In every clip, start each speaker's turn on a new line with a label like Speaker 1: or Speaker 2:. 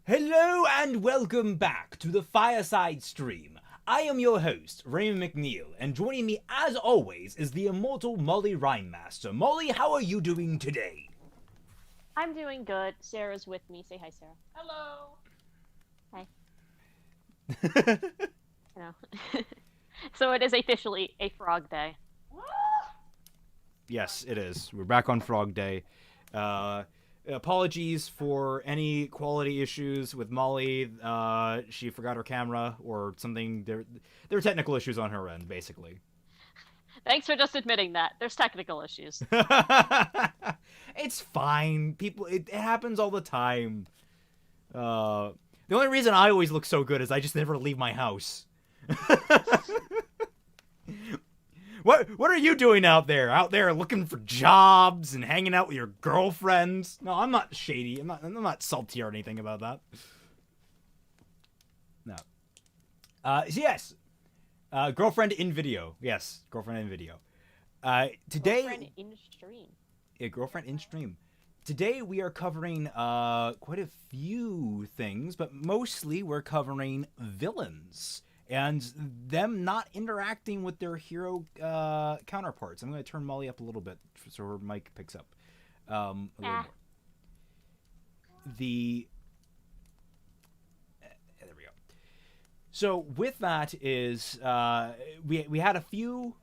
Speaker 1: Hello and welcome back to the Fireside stream. I am your host, Raymond McNeil, and joining me as always is the immortal Mollie Rhinemaster. Mollie, how are you doing today?
Speaker 2: I'm doing good. Sarah's with me. Say hi, Sarah.
Speaker 3: Hello.
Speaker 2: Hi. You know. So it is officially a frog day.
Speaker 1: Yes, it is. We're back on Frog Day. Apologies for any quality issues with Mollie. She forgot her camera or something. There were technical issues on her end, basically.
Speaker 2: Thanks for just admitting that. There's technical issues.
Speaker 1: It's fine. It happens all the time. The only reason I always look so good is I just never leave my house. What are you doing out there? Out there looking for jobs and hanging out with your girlfriends? No, I'm not shady. I'm not salty or anything about that. No. Yes. Girlfriend in video. Yes, girlfriend in video. Today.
Speaker 2: Girlfriend in stream.
Speaker 1: Yeah, girlfriend in stream. Today we are covering quite a few things, but mostly we're covering villains and them not interacting with their hero counterparts. I'm going to turn Mollie up a little bit so her mic picks up a little more. There we go. So with that is we had a few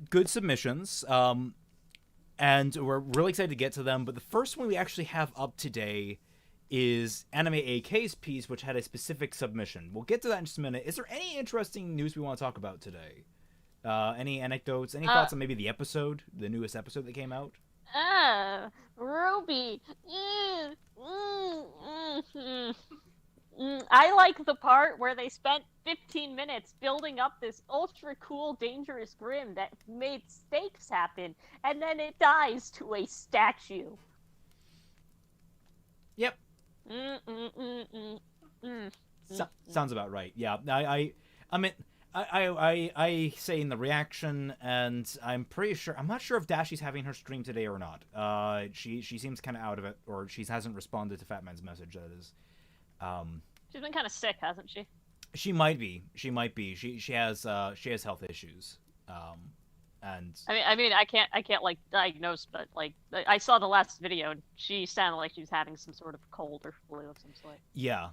Speaker 1: good submissions, and we're really excited to get to them. But the first one we actually have up today is Anime AK's piece, which had a specific submission. We'll get to that in just a minute. Is there any interesting news we want to talk about today? Any anecdotes? Any thoughts on maybe the newest episode that came out?
Speaker 2: Ruby. I like the part where they spent 15 minutes building up this ultra cool, dangerous Grim that made stakes happen, and then it dies to a statue.
Speaker 1: Yep. Sounds about right. Yeah, I mean, I say in the reaction, and I'm not sure if Dashi's having her stream today or not. She seems kind of out of it, or she hasn't responded to Fatman's message. That is.
Speaker 2: She's been kind of sick, hasn't she?
Speaker 1: She might be. She has health issues. And
Speaker 2: I mean, I can't like diagnose, but like I saw the last video, and she sounded like she was having some sort of cold or flu of some sort.
Speaker 1: Yeah.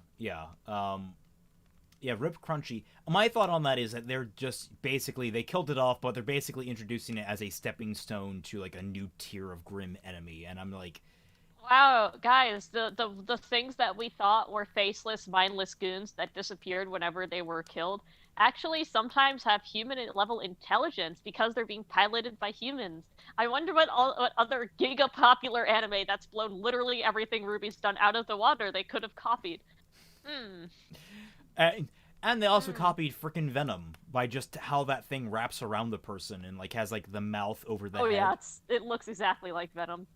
Speaker 1: Rip Crunchy. My thought on that is that they're just basically they killed it off, but they're basically introducing it as a stepping stone to like a new tier of grim enemy, and I'm like,
Speaker 2: wow, guys, the things that we thought were faceless, mindless goons that disappeared whenever they were killed actually sometimes have human-level intelligence because they're being piloted by humans. I wonder what other giga-popular anime that's blown literally everything Ruby's done out of the water they could have copied.
Speaker 1: And they also copied frickin' Venom by just how that thing wraps around the person and like has like the mouth over the head.
Speaker 2: Oh yeah, it looks exactly like Venom.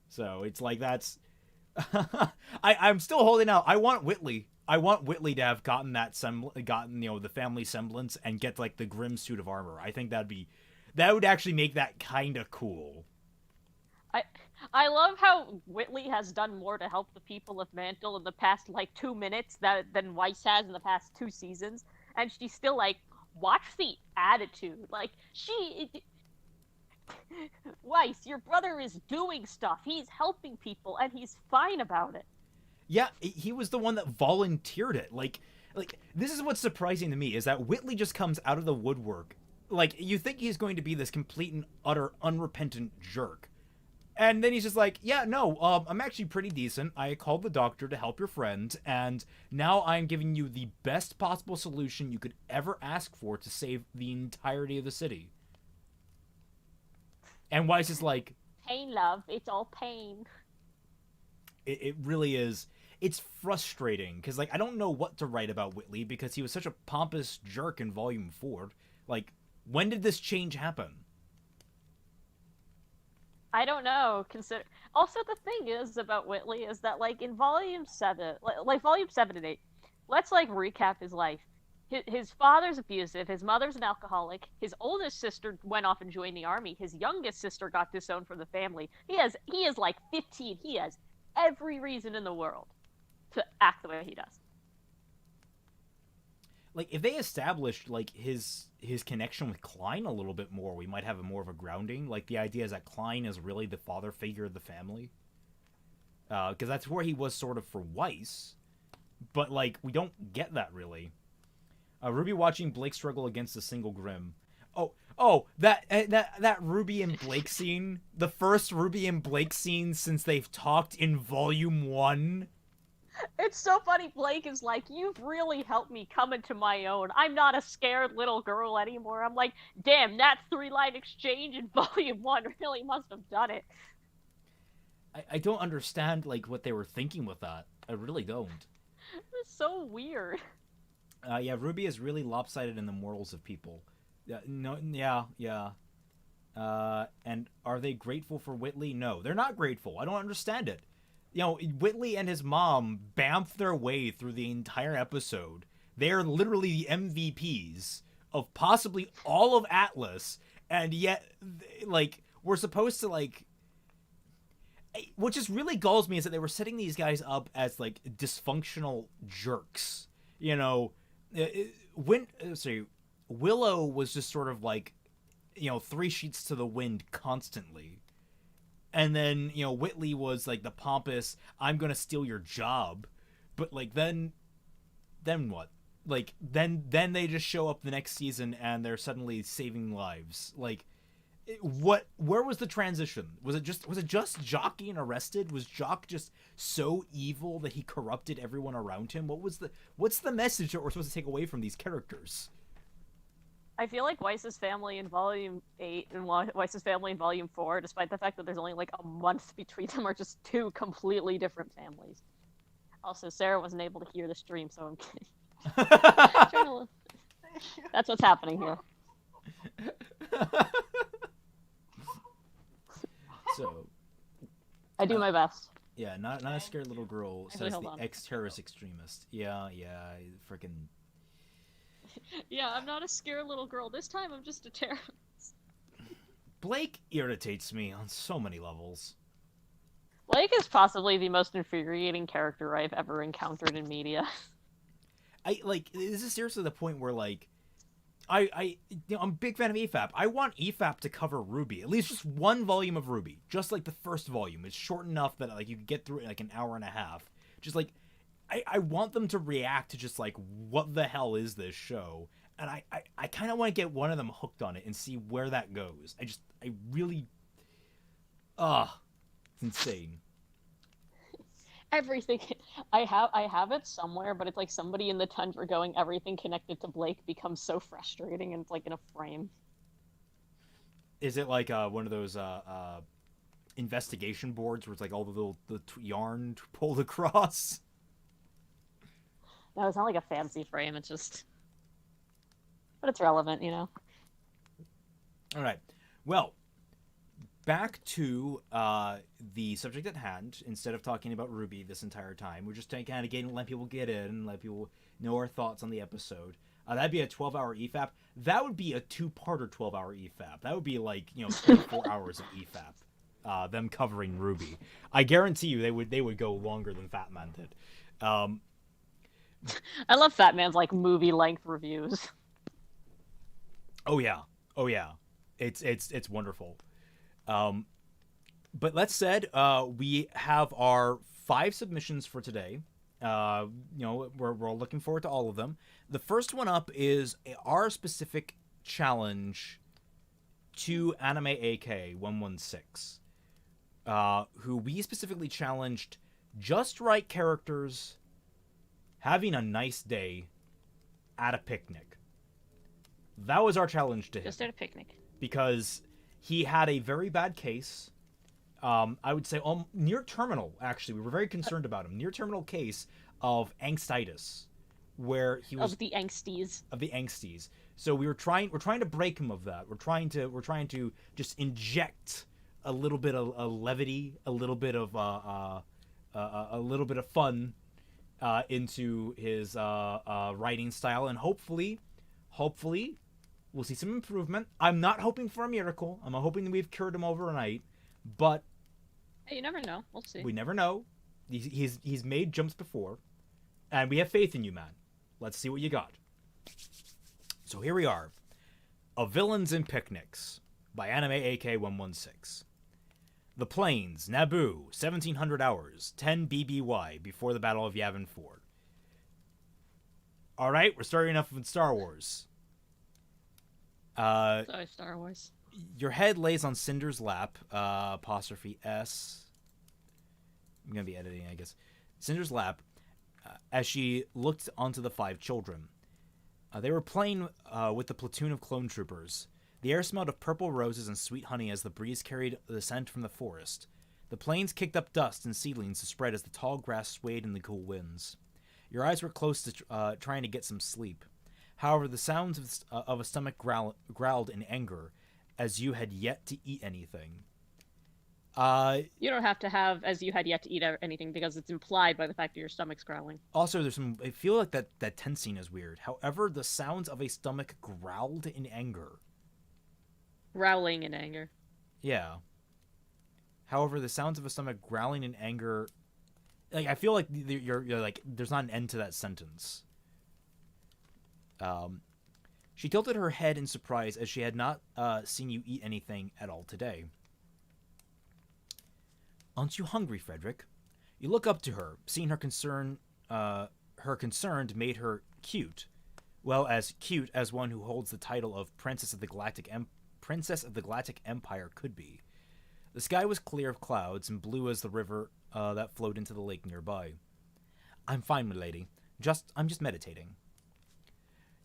Speaker 1: So it's like that's. I'm still holding out. I want Whitley to have gotten the family semblance and get like the grim suit of armor. I think that would actually make that kind of cool.
Speaker 2: I love how Whitley has done more to help the people of Mantle in the past like 2 minutes than Weiss has in the past 2 seasons, and she's still like, watch the attitude. Like Weiss, your brother is doing stuff. He's helping people, and he's fine about it.
Speaker 1: Yeah, he was the one that volunteered it. Like this is what's surprising to me is that Whitley just comes out of the woodwork. Like you think he's going to be this complete and utter unrepentant jerk, and then he's just like, yeah, no, I'm actually pretty decent. I called the doctor to help your friend, and now I'm giving you the best possible solution you could ever ask for to save the entirety of the city. And Weiss is like,
Speaker 2: pain, love. It's all pain.
Speaker 1: It really is. It's frustrating because like I don't know what to write about Whitley because he was such a pompous jerk in Volume 4. Like, when did this change happen?
Speaker 2: I don't know. Also, the thing is about Whitley is that like in Volume 7, like Volume 7 and 8, let's like recap his life. His father's abusive, his mother's an alcoholic, his oldest sister went off and joined the army, his youngest sister got disowned from the family. He is like 15. He has every reason in the world to act the way he does.
Speaker 1: Like, if they established, like, his connection with Klein a little bit more, we might have more of a grounding. Like, the idea is that Klein is really the father figure of the family. Because that's where he was sort of for Weiss. But, like, we don't get that, really. Ruby watching Blake struggle against a single Grim. That Ruby and Blake scene. The first Ruby and Blake scene since they've talked in Volume 1.
Speaker 2: It's so funny. Blake is like, you've really helped me come into my own. I'm not a scared little girl anymore. I'm like, damn, that 3-line exchange in Volume 1 really must have done it.
Speaker 1: I don't understand, like, what they were thinking with that. I really don't.
Speaker 2: It's so weird.
Speaker 1: Yeah, Ruby is really lopsided in the morals of people. Yeah. And are they grateful for Whitley? No, they're not grateful. I don't understand it. You know, Whitley and his mom bamfed their way through the entire episode. They are literally the MVPs of possibly all of Atlas, and yet, like, we're supposed to, like... What just really galls me is that they were setting these guys up as, like, dysfunctional jerks. You know, Willow was just sort of like, you know, 3 sheets to the wind constantly. And then, you know, Whitley was like the pompous, I'm gonna steal your job. But, like, then what? Like, then they just show up the next season and they're suddenly saving lives. Like, where was the transition? Was it just Jock getting arrested? Was Jock just so evil that he corrupted everyone around him? What's the message that we're supposed to take away from these characters?
Speaker 2: I feel like Weiss's family in Volume 8 and Weiss's family in Volume 4, despite the fact that there's only like a month between them, are just 2 completely different families. Also, Sarah wasn't able to hear the stream, so I'm kidding. That's what's happening here.
Speaker 1: So,
Speaker 2: I do my best.
Speaker 1: Yeah, not a scared little girl, says the ex-terrorist extremist. Yeah, freaking...
Speaker 2: Yeah, I'm not a scared little girl. This time I'm just a terrorist.
Speaker 1: Blake irritates me on so many levels.
Speaker 2: Blake is possibly the most infuriating character I've ever encountered in media.
Speaker 1: This is seriously the point where, like, I'm a big fan of EFAP. I want EFAP to cover Ruby, at least just 1 volume of Ruby, just like the first volume. It's short enough that, like, you can get through it in, like, an hour and a half. Just, like, I want them to react to just, like, what the hell is this show? And I kind of want to get one of them hooked on it and see where that goes. I really... it's insane.
Speaker 2: Everything... I have it somewhere, but it's like somebody in the tundra going, everything connected to Blake becomes so frustrating, and it's like in a frame.
Speaker 1: Is it like one of those investigation boards where it's like all the yarn pulled across?
Speaker 2: No, it's not like a fancy frame, it's just... But it's relevant, you know?
Speaker 1: All right. Well, back to the subject at hand. Instead of talking about Ruby this entire time, we're just kind of let people get in, let people know our thoughts on the episode. That'd be a 12-hour EFAP. That would be a 2-parter 12-hour EFAP. That would be like, 24 hours of EFAP. Them covering Ruby. I guarantee you they would go longer than Fat Man did.
Speaker 2: I love Fat Man's like movie-length reviews.
Speaker 1: Oh yeah. It's wonderful. But that said, we have our 5 submissions for today. We're looking forward to all of them. The first one up is our specific challenge to Anime AK 116, who we specifically challenged just right characters having a nice day at a picnic. That was our challenge to him.
Speaker 2: Just at a picnic.
Speaker 1: Because he had a very bad case. I would say near terminal, actually. We were very concerned about him. Near terminal case of angstitis, where he was...
Speaker 2: Of the angsties.
Speaker 1: So we're trying to break him of that. We're trying to just inject a little bit of levity, a little bit of fun into his writing style, and hopefully we'll see some improvement. I'm not hoping for a miracle. I'm hoping that we've cured him overnight, but
Speaker 2: hey, you never know. We'll see.
Speaker 1: We never know. He's made jumps before, and we have faith in you, man. Let's see what you got. So here we are. A Villains and Picnics by Anime AK116. The Plains, Naboo, 1700 hours, 10 BBY, before the Battle of Yavin 4. Alright, we're starting off with Star Wars.
Speaker 2: Sorry, Star Wars.
Speaker 1: Your head lays on Cinder's lap, apostrophe S. I'm going to be editing, I guess. Cinder's lap, as she looked onto the 5 children. They were playing with the platoon of clone troopers. The air smelled of purple roses and sweet honey as the breeze carried the scent from the forest. The plains kicked up dust and seedlings to spread as the tall grass swayed in the cool winds. Your eyes were close to trying to get some sleep. However, the sounds of a stomach growled in anger as you had yet to eat anything.
Speaker 2: You don't have to have as you had yet to eat anything because it's implied by the fact that your stomach's growling.
Speaker 1: Also, I feel like that tense scene is weird. However, the sounds of a stomach growled in anger.
Speaker 2: Growling in anger.
Speaker 1: Yeah. However, the sounds of a stomach growling in anger, like I feel like you're like there's not an end to that sentence. She tilted her head in surprise as she had not seen you eat anything at all today. Aren't you hungry, Frederick? You look up to her, seeing her concerned made her cute. Well, as cute as one who holds the title of Princess of the Galactic Empire could be. The sky was clear of clouds and blue as the river that flowed into the lake nearby. I'm fine, milady. I'm just meditating.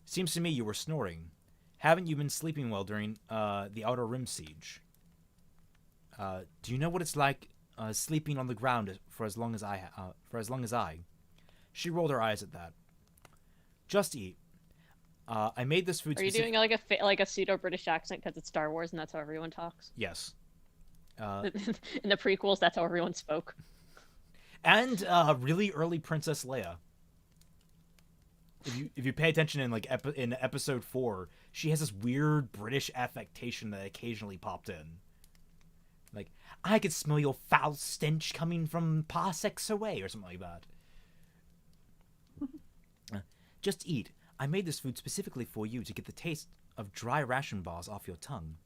Speaker 1: Seems to me you were snoring. Haven't you been sleeping well during the Outer Rim siege? Do you know what it's like sleeping on the ground for as long as I? She rolled her eyes at that. Just eat. I made this food.
Speaker 2: Are you doing like a pseudo British accent because it's Star Wars and that's how everyone talks?
Speaker 1: Yes.
Speaker 2: In the prequels, that's how everyone spoke.
Speaker 1: And really early Princess Leia. If you pay attention in episode 4, she has this weird British affectation that occasionally popped in. Like, I could smell your foul stench coming from parsecs away, or something like that. Just eat. I made this food specifically for you to get the taste of dry ration bars off your tongue.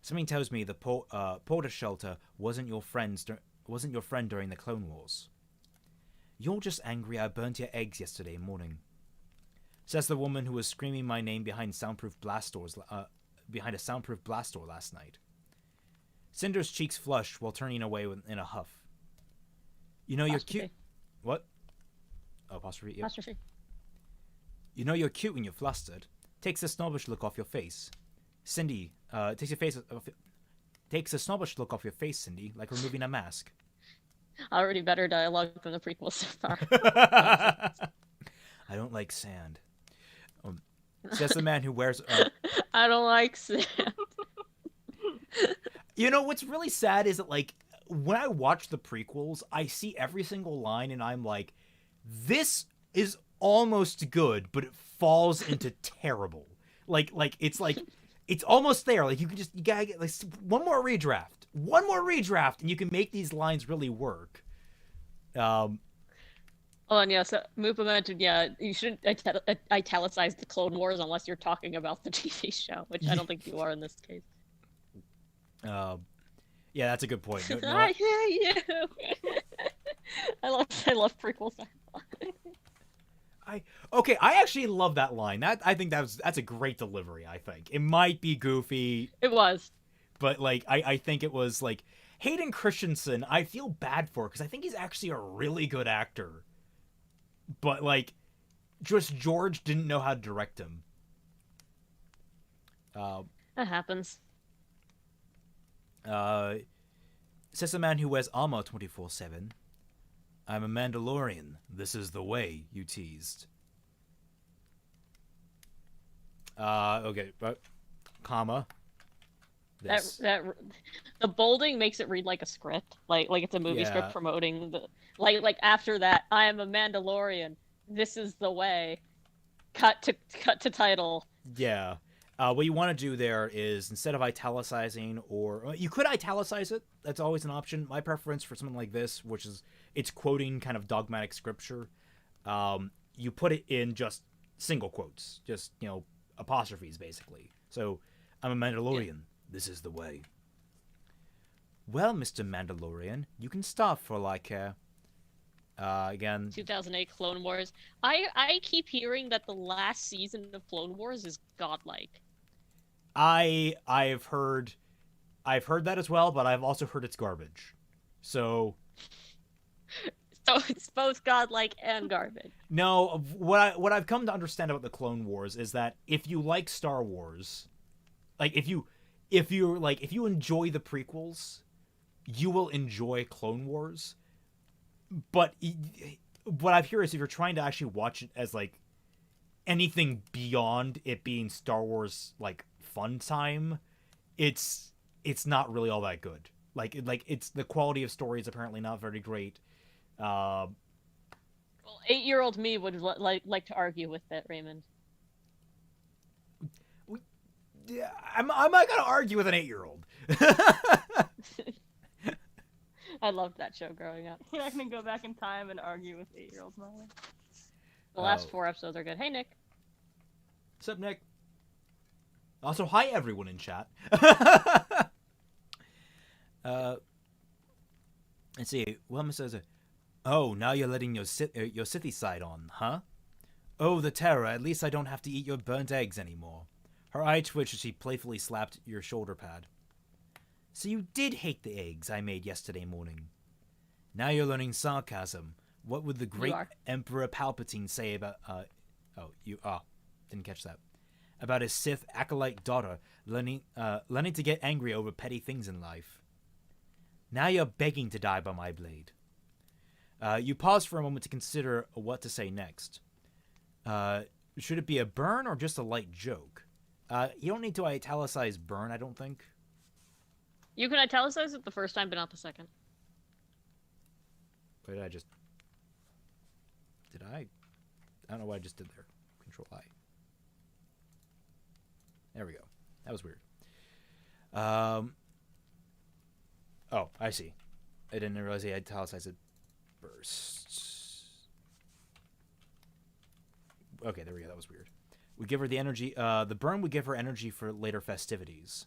Speaker 1: Something tells me the Porter Shelter wasn't your friend during the Clone Wars. You're just angry I burnt your eggs yesterday morning, says the woman who was screaming my name behind a soundproof blast door last night. Cinder's cheeks flushed while turning away in a huff. You know you're cute. What? Oh, apostrophe. Yep.
Speaker 2: Apostrophe.
Speaker 1: You know you're cute when you're flustered. Takes a snobbish look off your face. Cindy, takes a snobbish look off your face, Cindy, like removing a mask.
Speaker 2: Already better dialogue than the prequel so far.
Speaker 1: I don't like sand. Says the man who wears...
Speaker 2: I don't like sand.
Speaker 1: You know, what's really sad is that, like, when I watch the prequels, I see every single line and I'm like, this is almost good, but it falls into terrible. Like it's almost there. Like, you gotta get like one more redraft, and you can make these lines really work.
Speaker 2: Oh, and yeah, so Moopa mentioned, yeah, you shouldn't italicize the Clone Wars unless you're talking about the TV show, which I don't think you are in this case.
Speaker 1: Yeah, that's a good point.
Speaker 2: I hear you. I love prequels.
Speaker 1: I actually love that line. I think that's a great delivery. I think it might be goofy.
Speaker 2: It was,
Speaker 1: but like I think it was like Hayden Christensen. I feel bad for because I think he's actually a really good actor, but like just George didn't know how to direct him.
Speaker 2: That happens.
Speaker 1: Says a man who wears armor 24/7. I'm a Mandalorian. This is the way, you teased. Okay, comma. This.
Speaker 2: That the bolding makes it read like a script, like it's a movie script promoting the like after that. I am a Mandalorian. This is the way. Cut to title.
Speaker 1: Yeah, What you want to do there is, instead of italicizing, or you could italicize it. That's always an option. My preference for something like this, which is it's quoting kind of dogmatic scripture, you put it in just single quotes, just apostrophes basically. So, I'm a Mandalorian. Yeah. This is the way. Well, Mr. Mandalorian, you can start for again.
Speaker 2: 2008 Clone Wars. I keep hearing that the last season of Clone Wars is godlike.
Speaker 1: I've heard that as well, but I've also heard it's garbage. So
Speaker 2: it's both godlike and garbage.
Speaker 1: No, what I've come to understand about the Clone Wars is that if you like Star Wars, like if you enjoy the prequels, you will enjoy Clone Wars. But what I've heard is if you're trying to actually watch it as like anything beyond it being Star Wars like fun time, it's not really all that good. Like it's the quality of story is apparently not very great.
Speaker 2: Well, 8-year-old me would like to argue with that, Raymond.
Speaker 1: I'm not gonna argue with an 8-year-old.
Speaker 2: I loved that show growing up.
Speaker 3: You're not gonna go back in time and argue with 8-year-olds, Molly.
Speaker 2: The last 4 episodes are good. Hey, Nick.
Speaker 1: What's up, Nick? Also, hi everyone in chat. Let's see. Wilma says, "Oh, now you're letting your Sithy side on, huh? Oh, the terror. At least I don't have to eat your burnt eggs anymore." Her eye twitched as she playfully slapped your shoulder pad. "So you did hate the eggs I made yesterday morning. Now you're learning sarcasm. What would the great Emperor Palpatine say about didn't catch that. About his Sith acolyte daughter learning to get angry over petty things in life. Now you're begging to die by my blade." You pause for a moment to consider what to say next. Should it be a burn or just a light joke? You don't need to italicize burn, I don't think.
Speaker 2: You can italicize it the first time, but not the second.
Speaker 1: Wait, I don't know what I just did there. Control I. There we go. That was weird. Oh, I see. I didn't realize he italicized it first. Okay, there we go. That was weird. We give her the energy. The burn would give her energy for later festivities.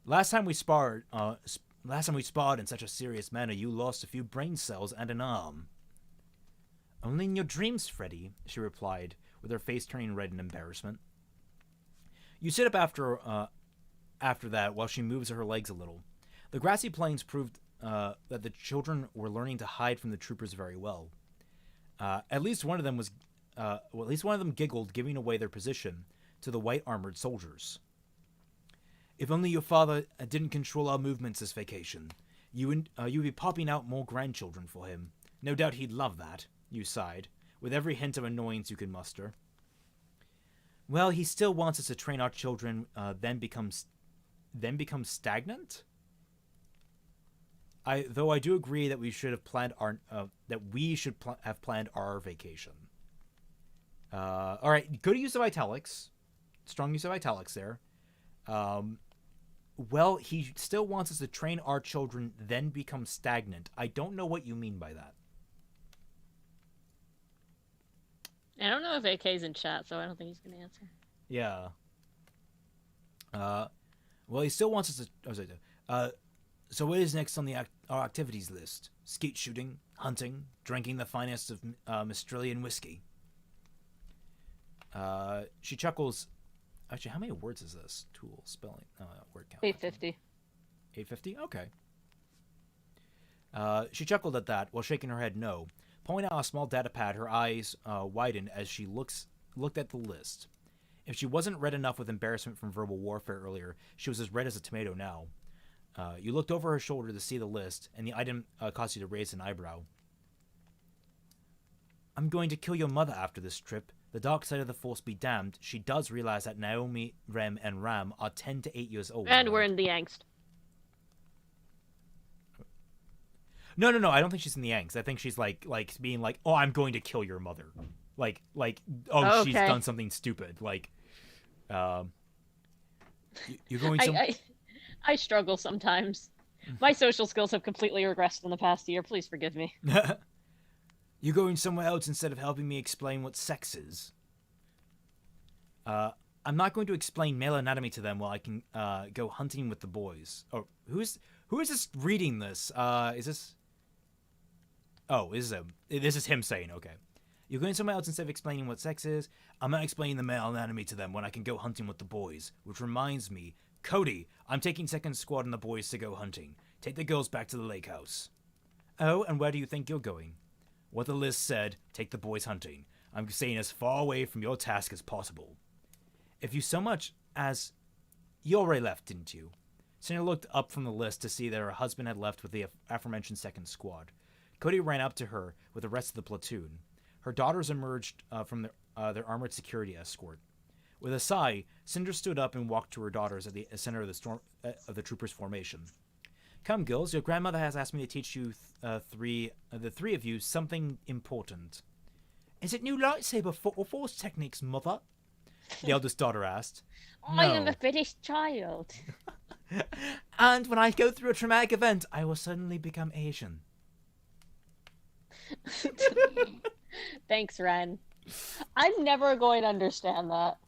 Speaker 1: Last time we sparred in such a serious manner, you lost a few brain cells and an arm. Only in your dreams, Freddy, she replied, with her face turning red in embarrassment. You sit up after that while she moves her legs a little. The grassy plains proved that the children were learning to hide from the troopers very well. At least one of them giggled, giving away their position to the white-armored soldiers. "If only your father didn't control our movements this vacation, you'd be popping out more grandchildren for him. No doubt he'd love that," you sighed, with every hint of annoyance you could muster. "Well, he still wants us to train our children, then become stagnant? Though I do agree that we should have planned have planned our vacation." All right, good use of italics, strong use of italics there. Well, he still wants us to train our children, then become stagnant. I don't know what you mean by that.
Speaker 2: I don't know if AK's in chat, so I don't think he's going to answer.
Speaker 1: Yeah. Well, he still wants us to... so what is next on our activities list? Skeet shooting, hunting, drinking the finest of Australian whiskey. She chuckles... Actually, how many words is this? Tool, spelling, word count.
Speaker 2: 850.
Speaker 1: 850? Okay. She chuckled at that while shaking her head no. Pulling out a small data pad, her eyes widened as she looked at the list. If she wasn't red enough with embarrassment from verbal warfare earlier, she was as red as a tomato now. You looked over her shoulder to see the list, and the item caused you to raise an eyebrow. "I'm going to kill your mother after this trip. The dark side of the Force be damned. She does realize that Naomi, Rem, and Ram are 10 to 8 years old.
Speaker 2: And we're in the angst.
Speaker 1: No. I don't think she's in the angst. I think she's like being like, "Oh, I'm going to kill your mother." Like, okay. She's done something stupid. Like, You're going
Speaker 2: I,
Speaker 1: some.
Speaker 2: I I struggle sometimes. My social skills have completely regressed in the past year. Please forgive me.
Speaker 1: You're going somewhere else instead of helping me explain what sex is. I'm not going to explain male anatomy to them while I can go hunting with the boys. Oh, who is this reading this? Is this? Oh, this is him saying, okay. You're going somewhere else instead of explaining what sex is. I'm not explaining the male anatomy to them when I can go hunting with the boys. Which reminds me, Cody, I'm taking second squad and the boys to go hunting. Take the girls back to the lake house. Oh, and where do you think you're going? What the list said, take the boys hunting. I'm staying as far away from your task as possible. If you so much as... You already left, didn't you? Cinder looked up from the list to see that her husband had left with the aforementioned second squad. Cody ran up to her with the rest of the platoon. Her daughters emerged from their armored security escort. With a sigh, Cinder stood up and walked to her daughters at the center of the troopers' formation. Come, girls, your grandmother has asked me to teach you the three of you something important. Is it new lightsaber force techniques, mother? The eldest daughter asked. No.
Speaker 2: I am a British child.
Speaker 1: And when I go through a traumatic event, I will suddenly become Asian.
Speaker 2: Thanks, Ren. I'm never going to understand that.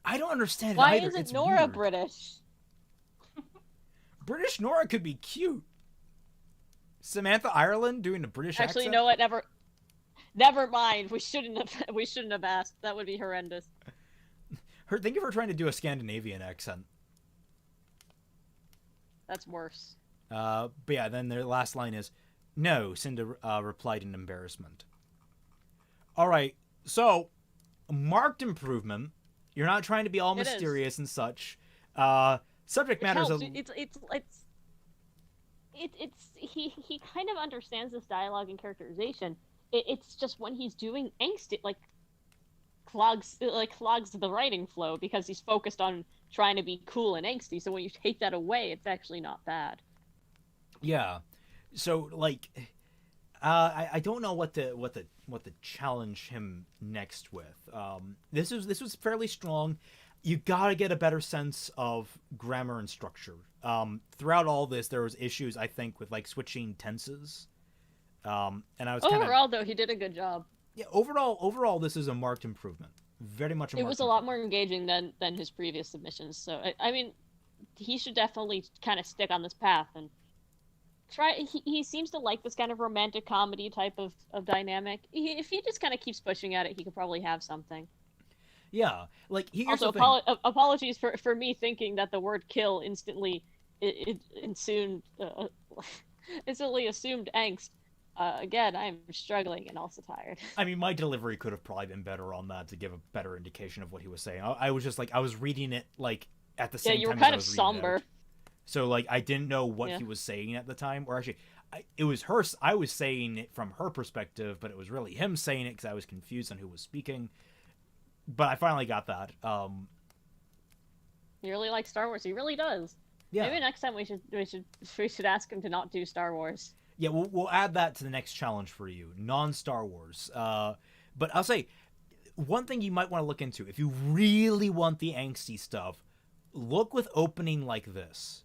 Speaker 1: I don't understand
Speaker 2: Why
Speaker 1: it either.
Speaker 2: isn't
Speaker 1: It's
Speaker 2: Nora
Speaker 1: weird.
Speaker 2: British?
Speaker 1: British Nora could be cute. Samantha Ireland doing a British
Speaker 2: Actually,
Speaker 1: accent?
Speaker 2: no, what? Never mind. We shouldn't have asked. That would be horrendous.
Speaker 1: Think of her trying to do a Scandinavian accent.
Speaker 2: That's worse.
Speaker 1: But yeah, then their last line is, no, Cinder replied in embarrassment. Alright, so, marked improvement. You're not trying to be all mysterious and such. Subject matter is
Speaker 2: he kind of understands this dialogue and characterization. It's just when he's doing angst, it clogs the writing flow because he's focused on trying to be cool and angsty. So when you take that away, it's actually not bad.
Speaker 1: Yeah. So I don't know what to challenge him next with. This was fairly strong. You gotta get a better sense of grammar and structure. Throughout all this, there was issues I think with switching tenses. And I was
Speaker 2: overall though he did a good job.
Speaker 1: Yeah, overall this is a marked improvement. Very much.
Speaker 2: It was a lot more engaging than his previous submissions. So I mean, he should definitely kind of stick on this path and try. He seems to like this kind of romantic comedy type of dynamic. If he just kind of keeps pushing at it, he could probably have something.
Speaker 1: Yeah,
Speaker 2: also apologies for me thinking that the word "kill" instantly instantly assumed angst. Again, I'm struggling and also tired.
Speaker 1: I mean, my delivery could have probably been better on that to give a better indication of what he was saying. I was just I was reading it at the same time.
Speaker 2: Yeah, you were
Speaker 1: kind
Speaker 2: kind of somber.
Speaker 1: So I didn't know what he was saying at the time, or actually, it was her. I was saying it from her perspective, but it was really him saying it because I was confused on who was speaking. But I finally got that.
Speaker 2: He really likes Star Wars. He really does.
Speaker 1: Yeah.
Speaker 2: Maybe next time we should ask him to not do Star Wars.
Speaker 1: Yeah, we'll add that to the next challenge for you, non-Star Wars. But I'll say, one thing you might want to look into, if you really want the angsty stuff, look with opening like this.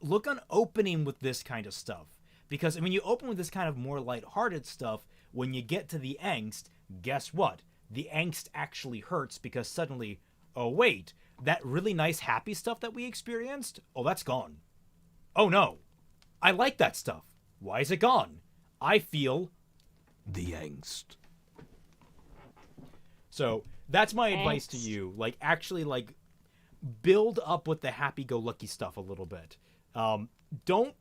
Speaker 1: Look on opening with this kind of stuff. Because when you open with this kind of more lighthearted stuff, when you get to the angst, guess what? The angst actually hurts because suddenly, oh wait, that really nice happy stuff that we experienced, oh, that's gone. Oh no, I like that stuff. Why is it gone? I feel the angst. So that's my advice to you. Actually, build up with the happy-go-lucky stuff a little bit. Don't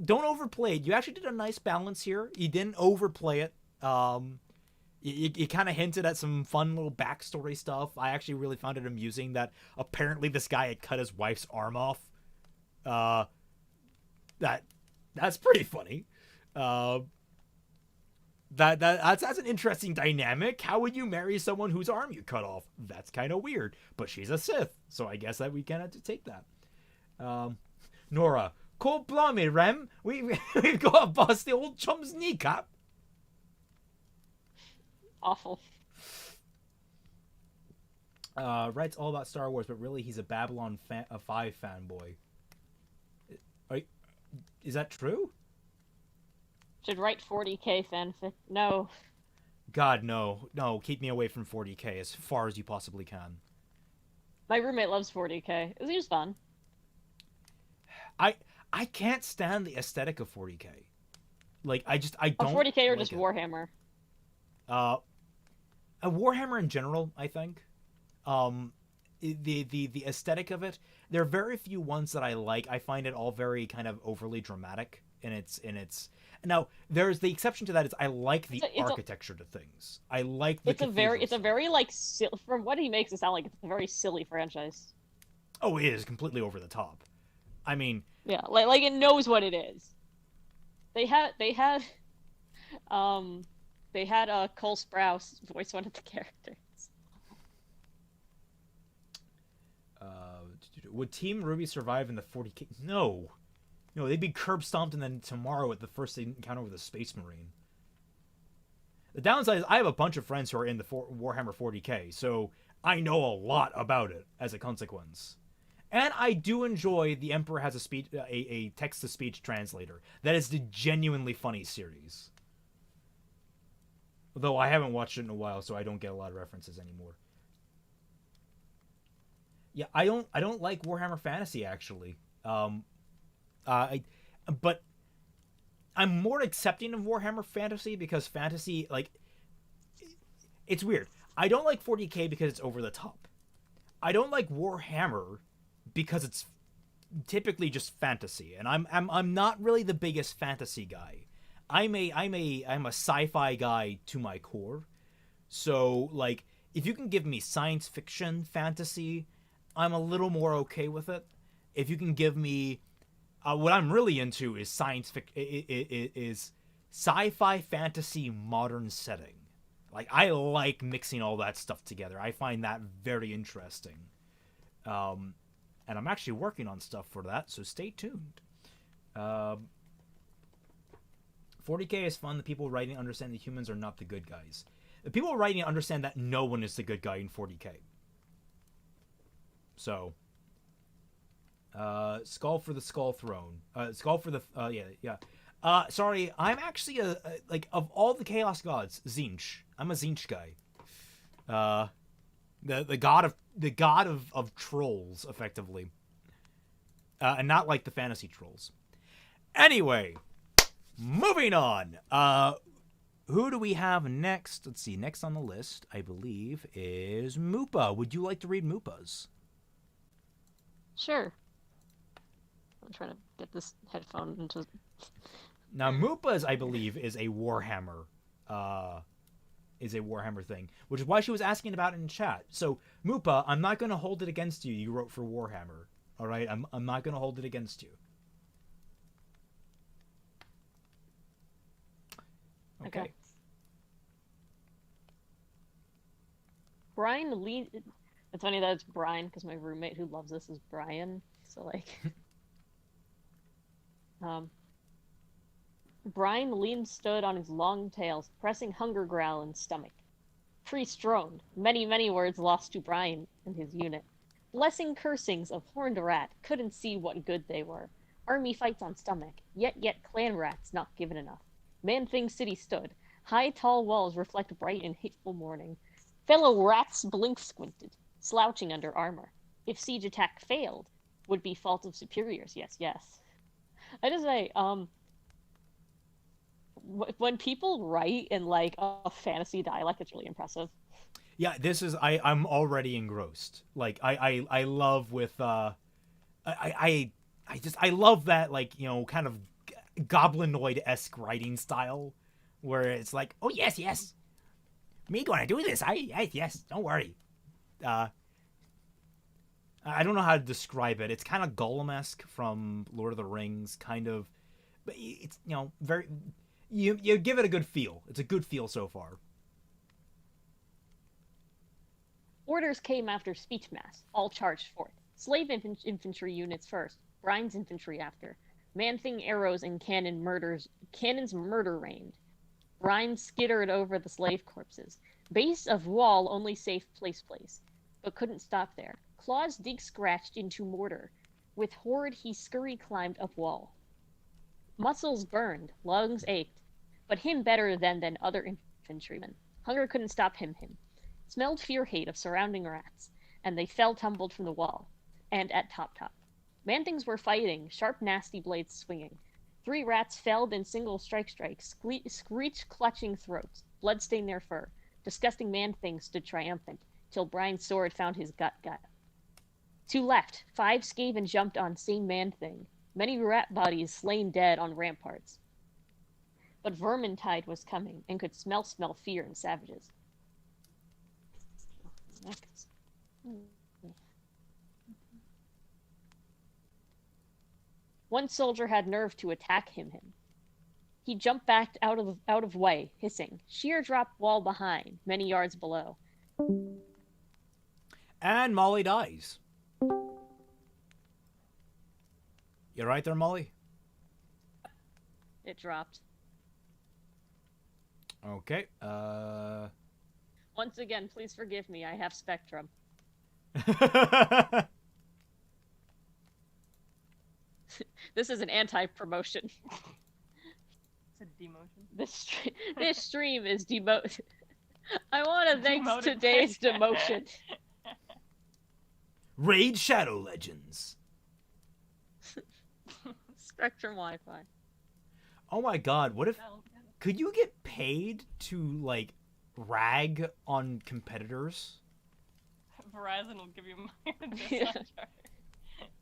Speaker 1: overplay it. You actually did a nice balance here. You didn't overplay it. You kind of hinted at some fun little backstory stuff. I actually really found it amusing that apparently this guy had cut his wife's arm off. That's pretty funny. That's an interesting dynamic. How would you marry someone whose arm you cut off? That's kind of weird. But she's a Sith, so I guess that we kind of have to take that. Nora, cold blimey, Rem. We've got to bust the old chum's kneecap.
Speaker 2: Awful.
Speaker 1: Writes all about Star Wars, but really he's a a 5 fanboy. Are, is that true?
Speaker 2: Should write 40k fanfic. No.
Speaker 1: God, no. No, keep me away from 40k as far as you possibly can.
Speaker 2: My roommate loves 40k. It was fun.
Speaker 1: I I can't stand the aesthetic of 40k. Like, I
Speaker 2: Or
Speaker 1: don't
Speaker 2: 40k or
Speaker 1: like
Speaker 2: just
Speaker 1: it.
Speaker 2: Warhammer.
Speaker 1: Uh, a Warhammer in general, I think. Um, the aesthetic of it. There are very few ones that I like. I find it all very kind of overly dramatic in its. Now, there's the exception to that is I like the architecture to things. I like the cathedral
Speaker 2: it's a
Speaker 1: stuff.
Speaker 2: very like from what he makes it sound like it's a very silly franchise.
Speaker 1: Oh, it is completely over the top. I mean,
Speaker 2: Yeah, like it knows what it is. Um they had Cole Sprouse voice one of the characters.
Speaker 1: would Team Ruby survive in the 40k? No. No, they'd be curb stomped and then tomorrow at the first encounter with a space marine. The downside is I have a bunch of friends who are in the Warhammer 40k, so I know a lot about it as a consequence. And I do enjoy the Emperor has a text-to-speech translator. That is the genuinely funny series. Though I haven't watched it in a while, so I don't get a lot of references anymore. Yeah, I don't like Warhammer Fantasy actually. But I'm more accepting of Warhammer Fantasy because fantasy it's weird. I don't like 40k because it's over the top. I don't like Warhammer because it's typically just fantasy, and I'm not really the biggest fantasy guy. I'm a sci-fi guy to my core. So like if you can give me science fiction fantasy, I'm a little more okay with it. If you can give me what I'm really into is is sci-fi fantasy modern setting. Like I like mixing all that stuff together. I find that very interesting. And I'm actually working on stuff for that, so stay tuned. 40k is fun. The people writing understand that humans are not the good guys. The people writing understand that no one is the good guy in 40k. So, skull for the skull throne. Skull for the yeah. Sorry, I'm actually like of all the chaos gods, Tzeentch. I'm a Tzeentch guy. The god of trolls, effectively, and not like the fantasy trolls. Anyway, moving on. Who do we have next? Let's see. Next on the list, I believe, is Moopa. Would you like to read Moopa's?
Speaker 2: Sure. I'm trying to get this headphone into.
Speaker 1: Now, Moopa's, I believe, is a Warhammer. Thing, which is why she was asking about it in chat. So, Moopa, I'm not going to hold it against you. You wrote for Warhammer. All right, I'm not going to hold it against you. Okay.
Speaker 2: Brian Lee. It's funny that it's Brian because my roommate who loves this is Brian. So like, Brian lean stood on his long tails, pressing hunger growl in stomach. Priest droned, many words lost to Brian and his unit. Blessing cursings of horned rat, couldn't see what good they were. Army fights on stomach, yet clan rats not given enough. Man-Thing city stood, high tall walls reflect bright and hateful morning. Fellow rats blink squinted, slouching under armor. If siege attack failed, would be fault of superiors, yes. I just say, when people write in like a fantasy dialect, it's really impressive.
Speaker 1: Yeah, this is I'm already engrossed. Like I love with I love that, like, you know, kind of goblinoid-esque writing style where it's like, oh yes, me gonna do this. Yes, don't worry. I don't know how to describe it. It's kind of Gollum-esque from Lord of the Rings, kind of, but it's, you know, very. You give it a good feel. It's a good feel so far.
Speaker 2: Orders came after speech mass, all charged forth. Slave infantry units first, Brian's infantry after. Man-Thing arrows and cannons murder rained. Brian skittered over the slave corpses. Base of wall only safe place. but couldn't stop there. Claws dig-scratched into mortar. With horror he scurry-climbed up wall. Muscles burned, lungs ached, but him better than other infantrymen. Hunger couldn't stop him. Smelled fear-hate of surrounding rats, and they tumbled from the wall, and at top. Man-things were fighting, sharp nasty blades swinging. 3 rats felled in single strikes, screech clutching throats, blood stained their fur. Disgusting man-things stood triumphant, till Brian's sword found his gut. 2 left, 5 Skaven jumped on same man-thing, many rat bodies slain dead on ramparts. But Vermintide was coming, and could smell fear in savages. One soldier had nerve to attack him. He jumped back out of way, hissing. Sheer drop wall behind, many yards below.
Speaker 1: And Mollie dies. You right there, Mollie?
Speaker 2: It dropped.
Speaker 1: Okay.
Speaker 2: Once again, please forgive me. I have Spectrum. This is an anti-promotion.
Speaker 3: It's a demotion.
Speaker 2: This stream is demoted. I want to thank
Speaker 3: Demoted
Speaker 2: today's
Speaker 3: by-
Speaker 2: demotion.
Speaker 1: Raid Shadow Legends.
Speaker 2: Spectrum Wi-Fi.
Speaker 1: Oh my god, what if... Could you get paid to, like, rag on competitors?
Speaker 3: Verizon will give you money to do
Speaker 2: Yeah.
Speaker 3: such.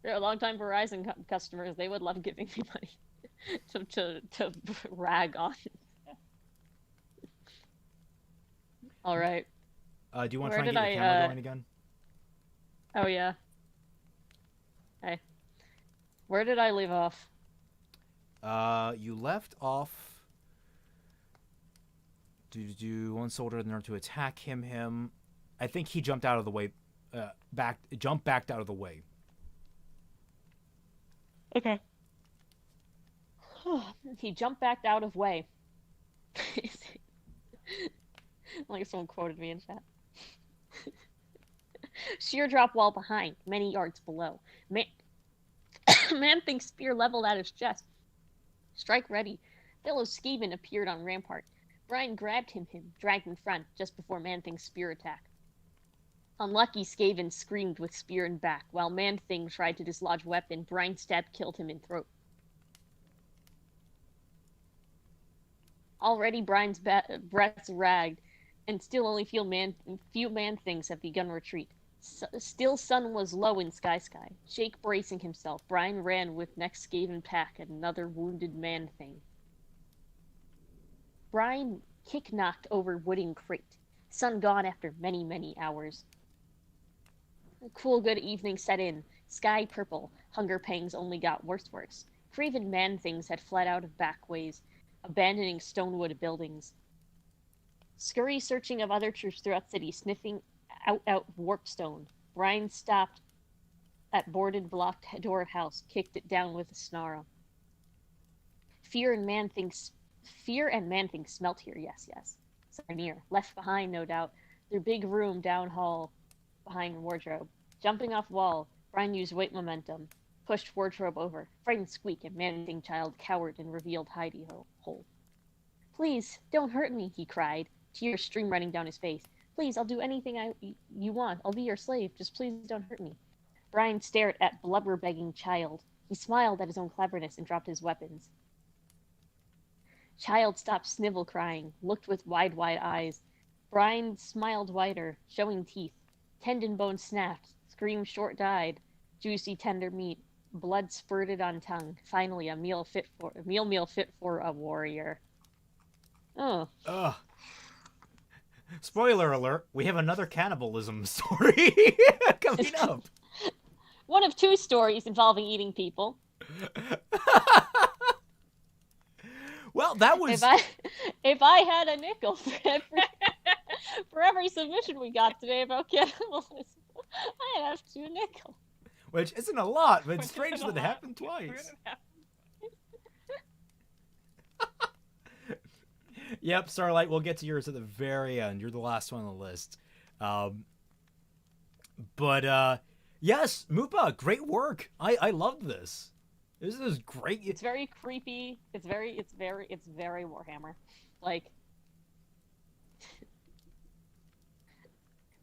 Speaker 2: They're a long-time Verizon customers. They would love giving me money to rag on. All right.
Speaker 1: Do you want to
Speaker 2: Where
Speaker 1: try and get
Speaker 2: did
Speaker 1: your
Speaker 2: I,
Speaker 1: camera going again?
Speaker 2: Oh, yeah. Hey. Where did I leave off?
Speaker 1: You left off... One soldier in there to attack him. I think he jumped out of the way. Jumped back out of the way.
Speaker 3: Okay.
Speaker 2: He jumped back out of way. Like someone quoted me in chat. Sheer drop wall behind, many yards below. Man-thing spear leveled at his chest. Strike ready. Fellow Skaven appeared on rampart. Brian grabbed him, dragged in front, just before Man-Thing's spear attack. Unlucky Skaven screamed with spear in back, while Man-Thing tried to dislodge weapon. Brian killed him in throat. Already Brian's breath's ragged, and still only few man-things have begun retreat. Still sun was low in sky. Shake bracing himself, Brian ran with next Skaven pack at another wounded man-thing. Brian kick-knocked over wooden crate. Sun gone after many hours. A cool good evening set in. Sky purple. Hunger pangs only got worse. Craven man-things had fled out of back ways, abandoning stonewood buildings. Scurry searching of other troops throughout city, sniffing out warpstone. Brian stopped at boarded blocked door house, kicked it down with a snarl. Fear and man-things smelt here, yes. Sorry, near. Left behind, no doubt. Their big room down hall behind wardrobe. Jumping off wall, Brian used weight momentum. Pushed wardrobe over. Frightened squeak, and man-thing child cowered in revealed hidey hole. Please, don't hurt me, he cried, tears stream running down his face. Please, I'll do anything you want. I'll be your slave. Just please don't hurt me. Brian stared at blubber-begging child. He smiled at his own cleverness and dropped his weapons. Child stopped snivel crying, looked with wide eyes. Brian smiled wider, showing teeth. Tendon bone snapped, scream short died. Juicy tender meat, blood spurted on tongue. Finally, a meal fit for a warrior. Oh.
Speaker 1: Ugh. Spoiler alert, we have another cannibalism story coming up.
Speaker 2: One of 2 stories involving eating people.
Speaker 1: Well, that was...
Speaker 2: If I had a nickel for every submission we got today about cannibalism, I'd have 2 nickels.
Speaker 1: Which isn't a lot, but it's strange that it happened twice. Yep, Starlight, we'll get to yours at the very end. You're the last one on the list. But yes, Mupa, great work. I loved this. This is great.
Speaker 2: It's very creepy. It's very Warhammer. Like,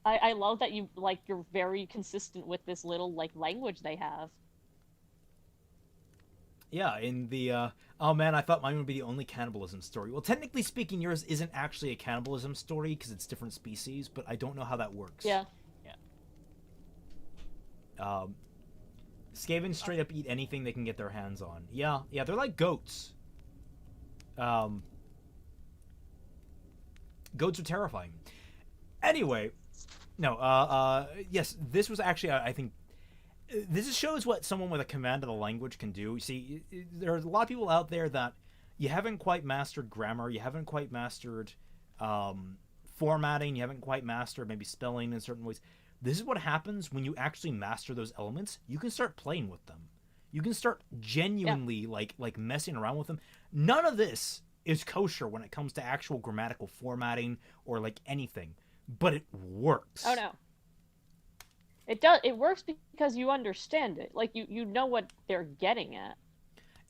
Speaker 2: I love that you're very consistent with this little like language they have.
Speaker 1: Yeah, in the oh man, I thought mine would be the only cannibalism story. Well, technically speaking, yours isn't actually a cannibalism story because it's different species, but I don't know how that works.
Speaker 2: Yeah.
Speaker 1: Um, Skavens straight up eat anything they can get their hands on. Yeah, they're like goats. Um, Goats are terrifying. Anyway, no, yes, this was actually, I think, this shows what someone with a command of the language can do. You see, there are a lot of people out there that you haven't quite mastered grammar, you haven't quite mastered formatting, you haven't quite mastered maybe spelling in certain ways. This is what happens when you actually master those elements. You can start playing with them. You can start genuinely like messing around with them. None of this is kosher when it comes to actual grammatical formatting or like anything, but it works.
Speaker 2: Oh no. It does. It works because you understand it. Like you know what they're getting at.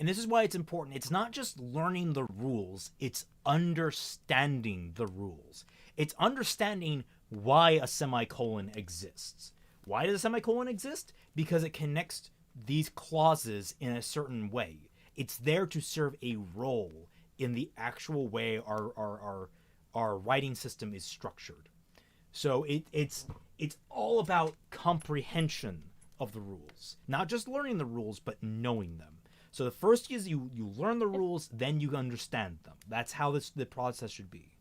Speaker 1: And this is why it's important. It's not just learning the rules, it's understanding the rules. It's understanding why a semicolon exists. Why does a semicolon exist? Because it connects these clauses in a certain way. It's there to serve a role in the actual way our writing system is structured. So it's all about comprehension of the rules. Not just learning the rules, but knowing them. So the first is you learn the rules, then you understand them. That's how the process should be.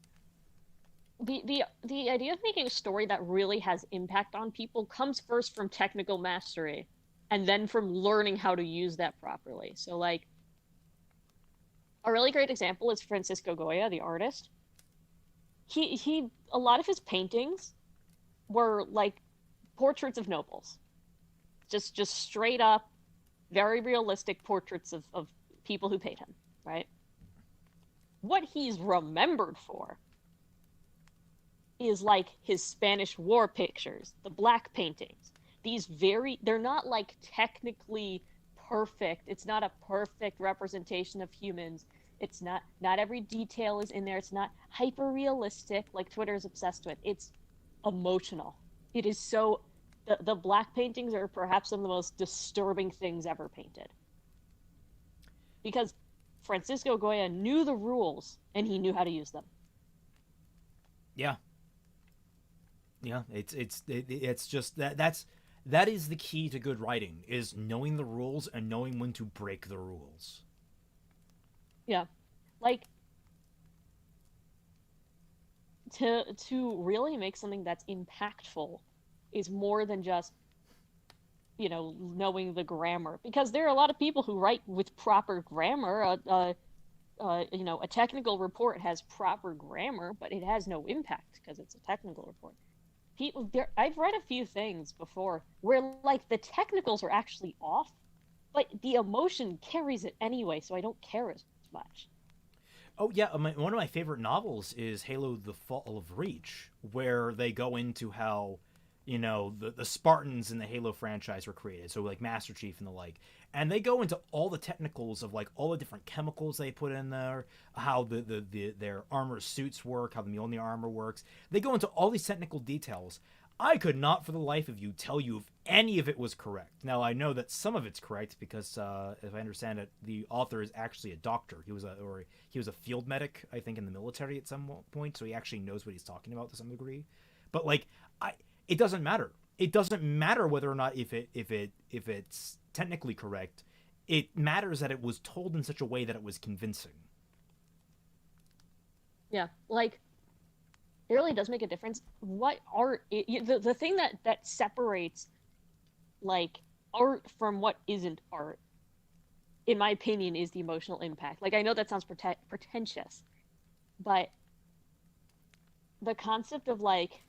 Speaker 2: The idea of making a story that really has impact on people comes first from technical mastery, and then from learning how to use that properly. So like a really great example is Francisco Goya, the artist. He a lot of his paintings were like portraits of nobles. Just straight up, very realistic portraits of people who paid him, right? What he's remembered for is like his Spanish War pictures, the black paintings. They're not like technically perfect. It's not a perfect representation of humans. It's not every detail is in there. It's not hyper realistic like Twitter is obsessed with. It's emotional. It is so the black paintings are perhaps some of the most disturbing things ever painted. Because Francisco Goya knew the rules and he knew how to use them.
Speaker 1: Yeah. Yeah, it's just that is the key to good writing, is knowing the rules and knowing when to break the rules.
Speaker 2: Yeah. Like to really make something that's impactful is more than just knowing the grammar, because there are a lot of people who write with proper grammar. A technical report has proper grammar, but it has no impact because it's a technical report. I've read a few things before where like the technicals are actually off, but the emotion carries it anyway, so I don't care as much.
Speaker 1: Oh yeah, one of my favorite novels is Halo: The Fall of Reach, where they go into how the Spartans in the Halo franchise were created, so like Master Chief and the like, and they go into all the technicals of like all the different chemicals they put in there, how their armor suits work, how the Mjolnir armor works. They go into all these technical details. I could not for the life of you tell you if any of it was correct. Now I know that some of it's correct because if I understand it, the author is actually a doctor. He was a field medic, I think, in the military at some point, so he actually knows what he's talking about to some degree. But like it doesn't matter. It doesn't matter whether or not if it's technically correct. It matters that it was told in such a way that it was convincing.
Speaker 2: Yeah, like it really does make a difference. What art? The thing that separates like art from what isn't art, in my opinion, is the emotional impact. Like I know that sounds pretentious, but the concept of like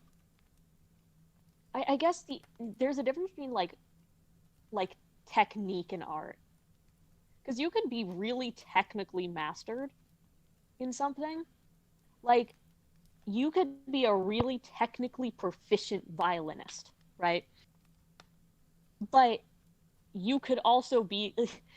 Speaker 2: I guess there's a difference between like technique and art, because you can be really technically mastered in something. Like you could be a really technically proficient violinist, right? But you could also be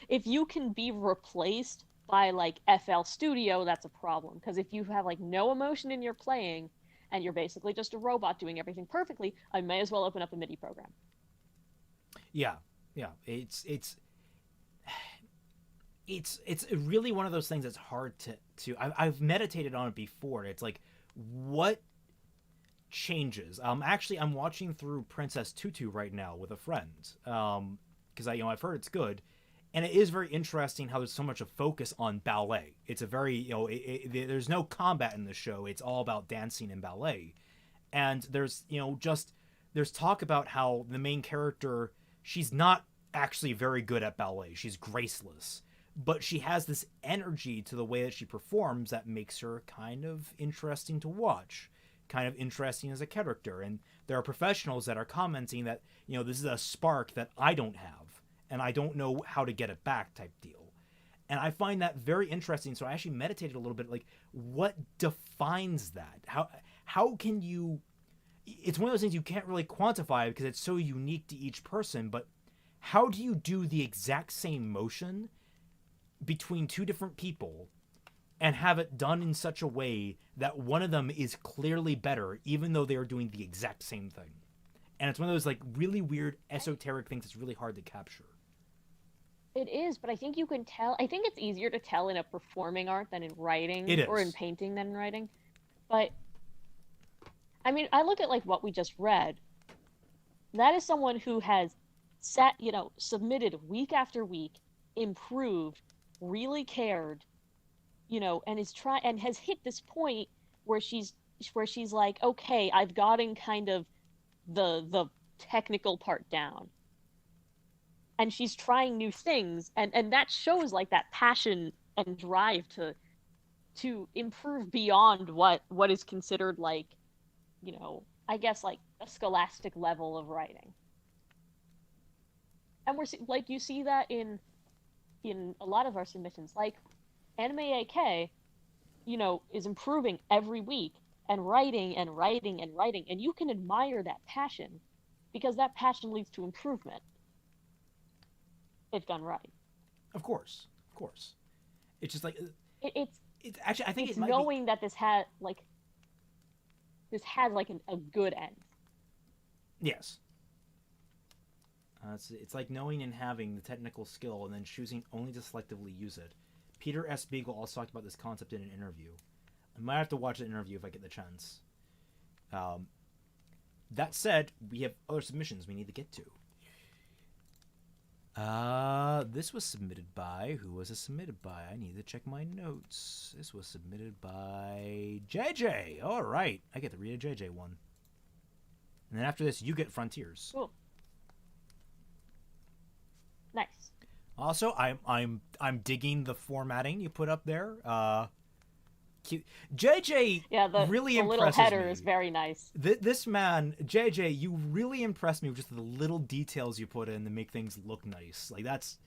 Speaker 2: if you can be replaced by like FL Studio, that's a problem. Because if you have like no emotion in your playing and you're basically just a robot doing everything perfectly, I may as well open up a MIDI program.
Speaker 1: Yeah, yeah. It's really one of those things that's hard to. I've meditated on it before. It's like, what changes? Actually, I'm watching through Princess Tutu right now with a friend. Because I've heard it's good, and it is very interesting how there's so much of focus on ballet. It's a very there's no combat in the show. It's all about dancing and ballet, and there's talk about how the main character, she's not actually very good at ballet. She's graceless, but she has this energy to the way that she performs that makes her kind of interesting to watch, kind of interesting as a character. And there are professionals that are commenting that, this is a spark that I don't have, and I don't know how to get it back type deal. And I find that very interesting. So I actually meditated a little bit, like, what defines that? How can you? It's one of those things you can't really quantify because it's so unique to each person. But how do you do the exact same motion between two different people and have it done in such a way that one of them is clearly better, even though they are doing the exact same thing? And it's one of those like really weird esoteric things that's really hard to capture.
Speaker 2: It is, but I think you can tell. I think it's easier to tell in a performing art than in writing,
Speaker 1: It is.
Speaker 2: or in painting than in writing. But I mean, I look at like what we just read. That is someone who has submitted week after week, improved, really cared, and is trying and has hit this point where she's like, okay, I've gotten kind of the technical part down. And she's trying new things, and that shows like that passion and drive to improve beyond what is considered like, I guess like a scholastic level of writing. And like you see that in a lot of our submissions, like Anime AK, is improving every week and writing and writing and writing, and you can admire that passion because that passion leads to improvement if done right.
Speaker 1: Of course. It's just like it's actually, I think
Speaker 2: it's
Speaker 1: it might
Speaker 2: knowing that this has like a good end.
Speaker 1: Yes. It's like knowing and having the technical skill and then choosing only to selectively use it. Peter S. Beagle also talked about this concept in an interview. I might have to watch the interview if I get the chance. That said, we have other submissions we need to get to. This was submitted by... Who was it submitted by? I need to check my notes. This was submitted by JJ. All right. I get to read a JJ one. And then after this, you get Frontiers.
Speaker 2: Cool. Nice.
Speaker 1: Also, I'm digging the formatting you put up there. Cute. JJ really
Speaker 2: the
Speaker 1: impresses
Speaker 2: little header
Speaker 1: me.
Speaker 2: is very nice.
Speaker 1: This man, JJ, you really impressed me with just the little details you put in to make things look nice. Like that's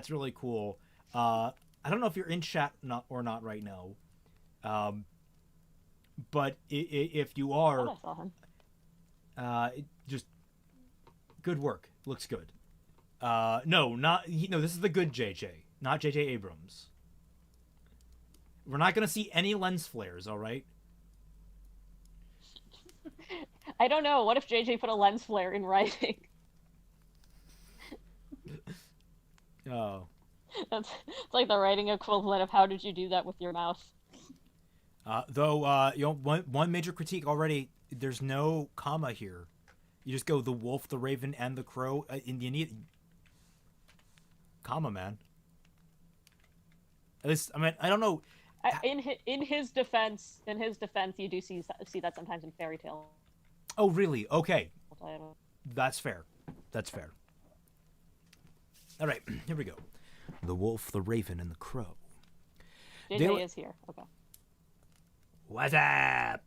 Speaker 1: really cool. I don't know if you're in chat or not right now. But if you are,
Speaker 2: I saw him.
Speaker 1: just good work. Looks good. No, this is the good JJ, not JJ Abrams. We're not going to see any lens flares, all right?
Speaker 2: I don't know. What if JJ put a lens flare in writing?
Speaker 1: Oh.
Speaker 2: It's like the writing equivalent of how did you do that with your mouse?
Speaker 1: Though, one major critique already, there's no comma here. You just go the wolf, the raven, and the crow. You need... Comma, man. At least, I mean, I don't know...
Speaker 2: In his defense, you do see that sometimes in fairy tale.
Speaker 1: Oh, really? Okay. That's fair. All right, here we go. The wolf, the raven, and the crow.
Speaker 2: JJ is here. Okay.
Speaker 1: What's up?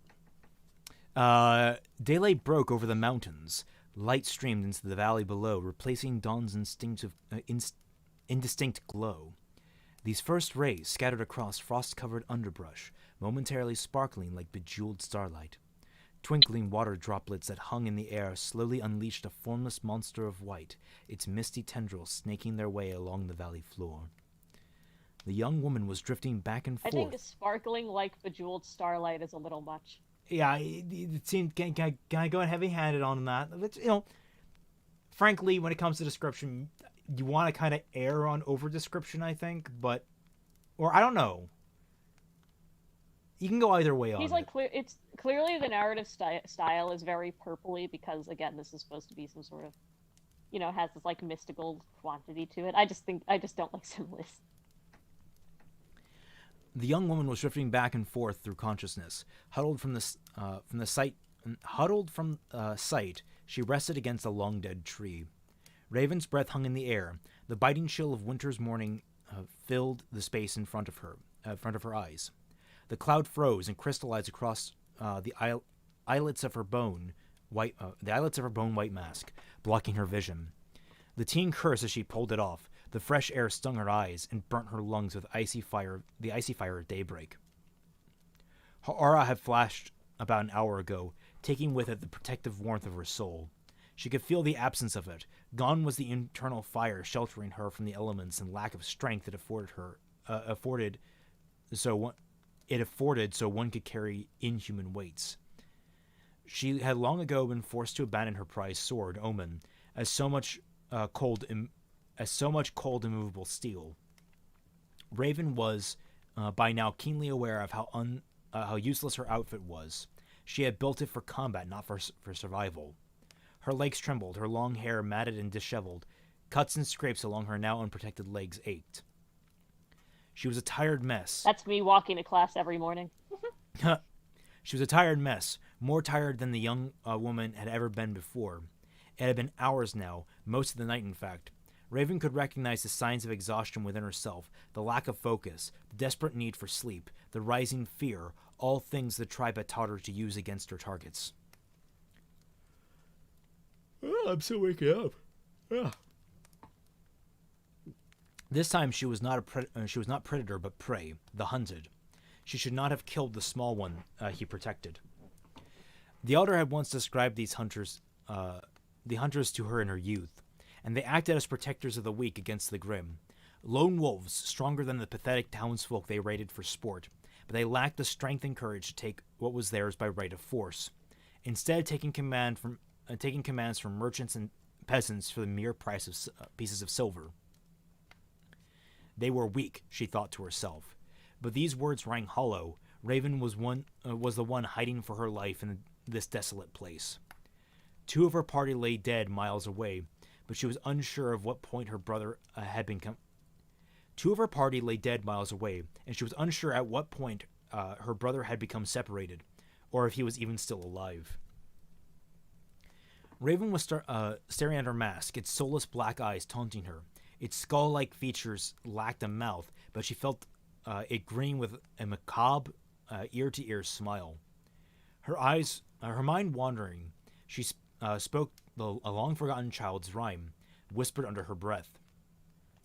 Speaker 1: Daylight broke over the mountains. Light streamed into the valley below, replacing dawn's indistinct glow. These first rays scattered across frost-covered underbrush, momentarily sparkling like bejeweled starlight. Twinkling water droplets that hung in the air slowly unleashed a formless monster of white, its misty tendrils snaking their way along the valley floor. The young woman was drifting back and
Speaker 2: I
Speaker 1: forth.
Speaker 2: think sparkling like bejeweled starlight is a little much.
Speaker 1: Yeah, it seemed can I go heavy-handed on that. But, frankly, when it comes to description, you want to kind of err on over-description, I think, but... Or, I don't know. You can go either way on it.
Speaker 2: It's clearly the narrative style is very purpley because, again, this is supposed to be some sort of, has this, like, mystical quantity to it. I just don't like symbolism.
Speaker 1: The young woman was drifting back and forth through consciousness. Huddled from sight, she rested against a long-dead tree. Raven's breath hung in the air. The biting chill of winter's morning filled the space in front of her eyes. The cloud froze and crystallized across the eyelets of her bone white mask, blocking her vision. The teen cursed as she pulled it off. The fresh air stung her eyes and burnt her lungs with the icy fire at daybreak. Her aura had flashed about an hour ago, taking with it the protective warmth of her soul. She could feel the absence of it. Gone was the internal fire sheltering her from the elements and lack of strength it afforded so one could carry inhuman weights. She had long ago been forced to abandon her prized sword, Omen, as so much cold, immovable steel. Raven was, by now, keenly aware of how useless her outfit was. She had built it for combat, not for survival. Her legs trembled, her long hair matted and disheveled. Cuts and scrapes along her now unprotected legs ached. She was a tired mess.
Speaker 2: That's me walking to class every morning.
Speaker 1: She was a tired mess, more tired than the young woman had ever been before. It had been hours now, most of the night in fact. Raven could recognize the signs of exhaustion within herself, the lack of focus, the desperate need for sleep, the rising fear, all things the tribe had taught her to use against her targets. Oh, I'm still waking up. Oh. This time she was not predator but prey, the hunted. She should not have killed the small one he protected. The elder had once described the hunters to her in her youth, and they acted as protectors of the weak against the grim. Lone wolves, stronger than the pathetic townsfolk they raided for sport, but they lacked the strength and courage to take what was theirs by right of force. Instead, taking commands from merchants and peasants for the mere price of pieces of silver. They were weak, she thought to herself. But these words rang hollow. Raven was the one hiding for her life in this desolate place. Two of her party lay dead miles away, but she was unsure of what point her brother had become. Two of her party lay dead miles away, and she was unsure at what point her brother had become separated, or if he was even still alive. Raven was staring at her mask, its soulless black eyes taunting her. Its skull-like features lacked a mouth, but she felt it grinning with a macabre, ear-to-ear smile. Her mind wandering, she spoke a long-forgotten child's rhyme, whispered under her breath.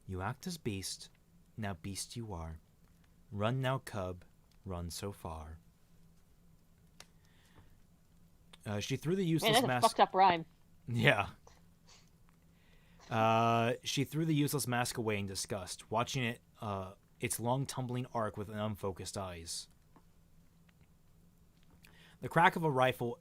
Speaker 1: You act as beast, now beast you are. Run now, cub, run so far. She threw the useless mask...
Speaker 2: Man, that's a fucked up rhyme.
Speaker 1: Yeah. She threw the useless mask away in disgust, watching it, its long tumbling arc with unfocused eyes. The crack of rifle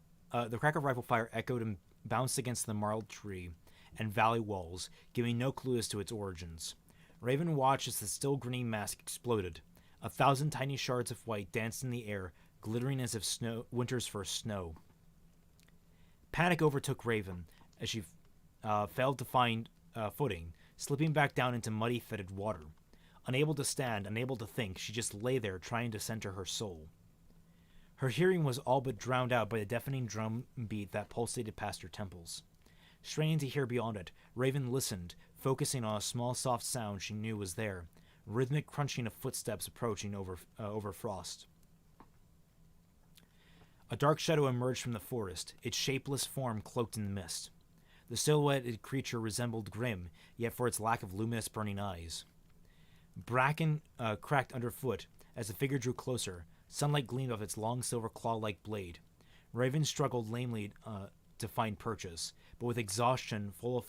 Speaker 1: fire echoed and bounced against the marled tree and valley walls, giving no clue as to its origins. Raven watched as the still grinning mask exploded. 1,000 tiny shards of white danced in the air, glittering as if winter's first snow. Panic overtook Raven as she failed to find footing, slipping back down into muddy, fetid water. Unable to stand, unable to think, she just lay there trying to center her soul. Her hearing was all but drowned out by the deafening drum beat that pulsated past her temples. Straining to hear beyond it, Raven listened, focusing on a small soft sound she knew was there, rhythmic crunching of footsteps approaching over frost. A dark shadow emerged from the forest, its shapeless form cloaked in the mist. The silhouetted creature resembled Grim, yet for its lack of luminous burning eyes. Bracken cracked underfoot as the figure drew closer. Sunlight gleamed off its long silver claw-like blade. Raven struggled lamely to find purchase, but with exhaustion's full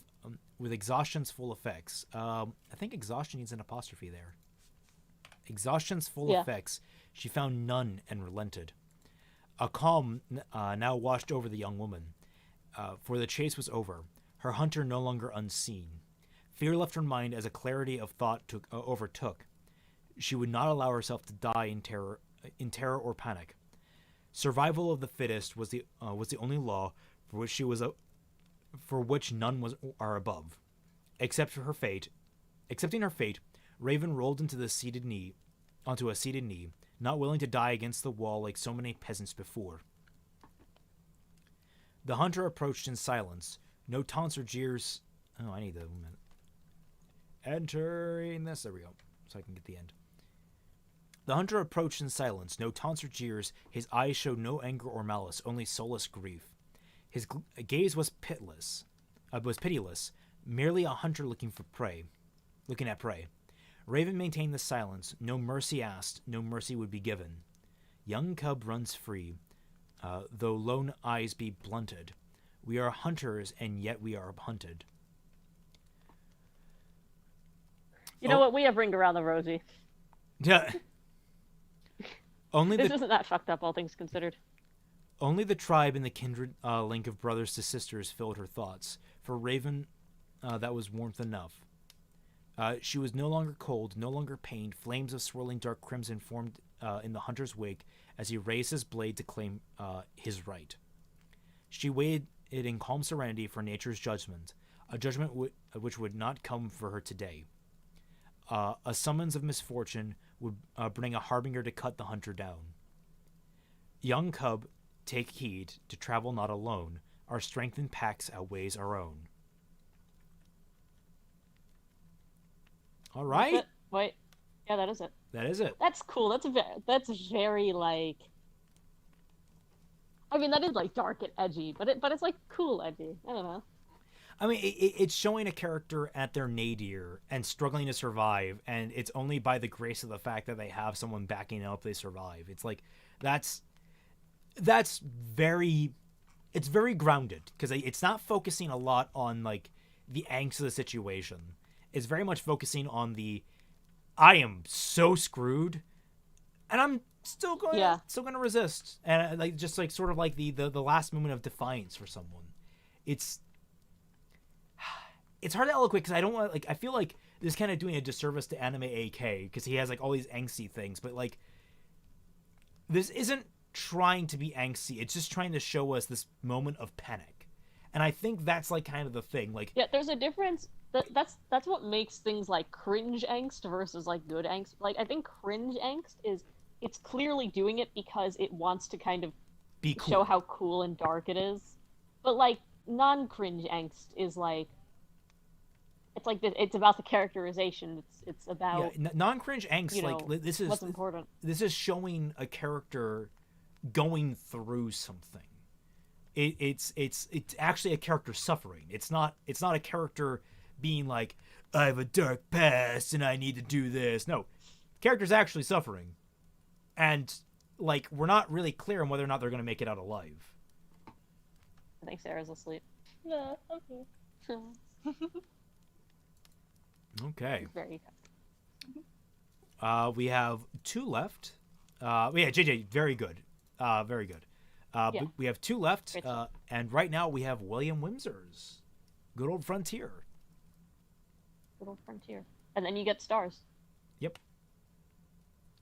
Speaker 1: effects. I think exhaustion needs an apostrophe there. Exhaustion's full effects. She found none and relented. A calm now washed over the young woman, for the chase was over. Her hunter no longer unseen. Fear left her mind as a clarity of thought overtook. She would not allow herself to die in terror or panic. Survival of the fittest was the only law for which none are above. Accepting her fate, Raven rolled onto a seated knee, not willing to die against the wall like so many peasants before. The hunter approached in silence. No taunts or jeers. Oh, I need the minute. Entering this. There we go. So I can get the end. The hunter approached in silence. No taunts or jeers. His eyes showed no anger or malice, only soulless grief. His gaze was pitiless, merely a hunter looking at prey. Raven maintained the silence. No mercy asked, no mercy would be given. Young cub runs free, though lone eyes be blunted. We are hunters, and yet we are hunted.
Speaker 2: You know what? We have ring around the rosy.
Speaker 1: Yeah.
Speaker 2: This isn't that fucked up, all things considered.
Speaker 1: Only the tribe and the kindred link of brothers to sisters filled her thoughts. For Raven, that was warmth enough. She was no longer cold, no longer pained. Flames of swirling dark crimson formed in the hunter's wake as he raised his blade to claim his right. She waited in calm serenity for nature's judgment, a judgment which would not come for her today. A summons of misfortune would bring a harbinger to cut the hunter down. Young cub, take heed to travel not alone. Our strength in packs outweighs our own. All right.
Speaker 2: Wait. Yeah, that is it.
Speaker 1: That is it.
Speaker 2: That's cool. That's very like. I mean, that is like dark and edgy, but it's like cool edgy. I don't know.
Speaker 1: I mean, it's showing a character at their nadir and struggling to survive, and it's only by the grace of the fact that they have someone backing up they survive. It's like that's very grounded because it's not focusing a lot on like the angst of the situation. It's very much focusing on I am so screwed, and I'm still going to resist, and like just like sort of like the last moment of defiance for someone. It's hard to eloquate because I don't want I feel like this is kind of doing a disservice to anime AK because he has like all these angsty things, but like this isn't trying to be angsty. It's just trying to show us this moment of panic, and I think that's like kind of the thing. Like
Speaker 2: there's a difference. That's what makes things like cringe angst versus like good angst. Like I think cringe angst is it's clearly doing it because it wants to kind of
Speaker 1: be cool.
Speaker 2: Show how cool and dark it is, but like non-cringe angst is like. It's like it's about the characterization. It's about
Speaker 1: non-cringe angst. Like this is
Speaker 2: what's important.
Speaker 1: This is showing a character going through something. It's actually a character suffering. It's not a character being like I have a dark past and I need to do this. No, character's actually suffering, and like we're not really clear on whether or not they're going to make it out alive.
Speaker 2: I think Sarah's asleep.
Speaker 3: No, okay.
Speaker 1: Okay.
Speaker 2: Very
Speaker 1: we have 2 left. JJ, very good. Very good. We have 2 left, and right now we have William Wimser's Good Old Frontier.
Speaker 2: Good Old Frontier. And then you get Stars.
Speaker 1: Yep.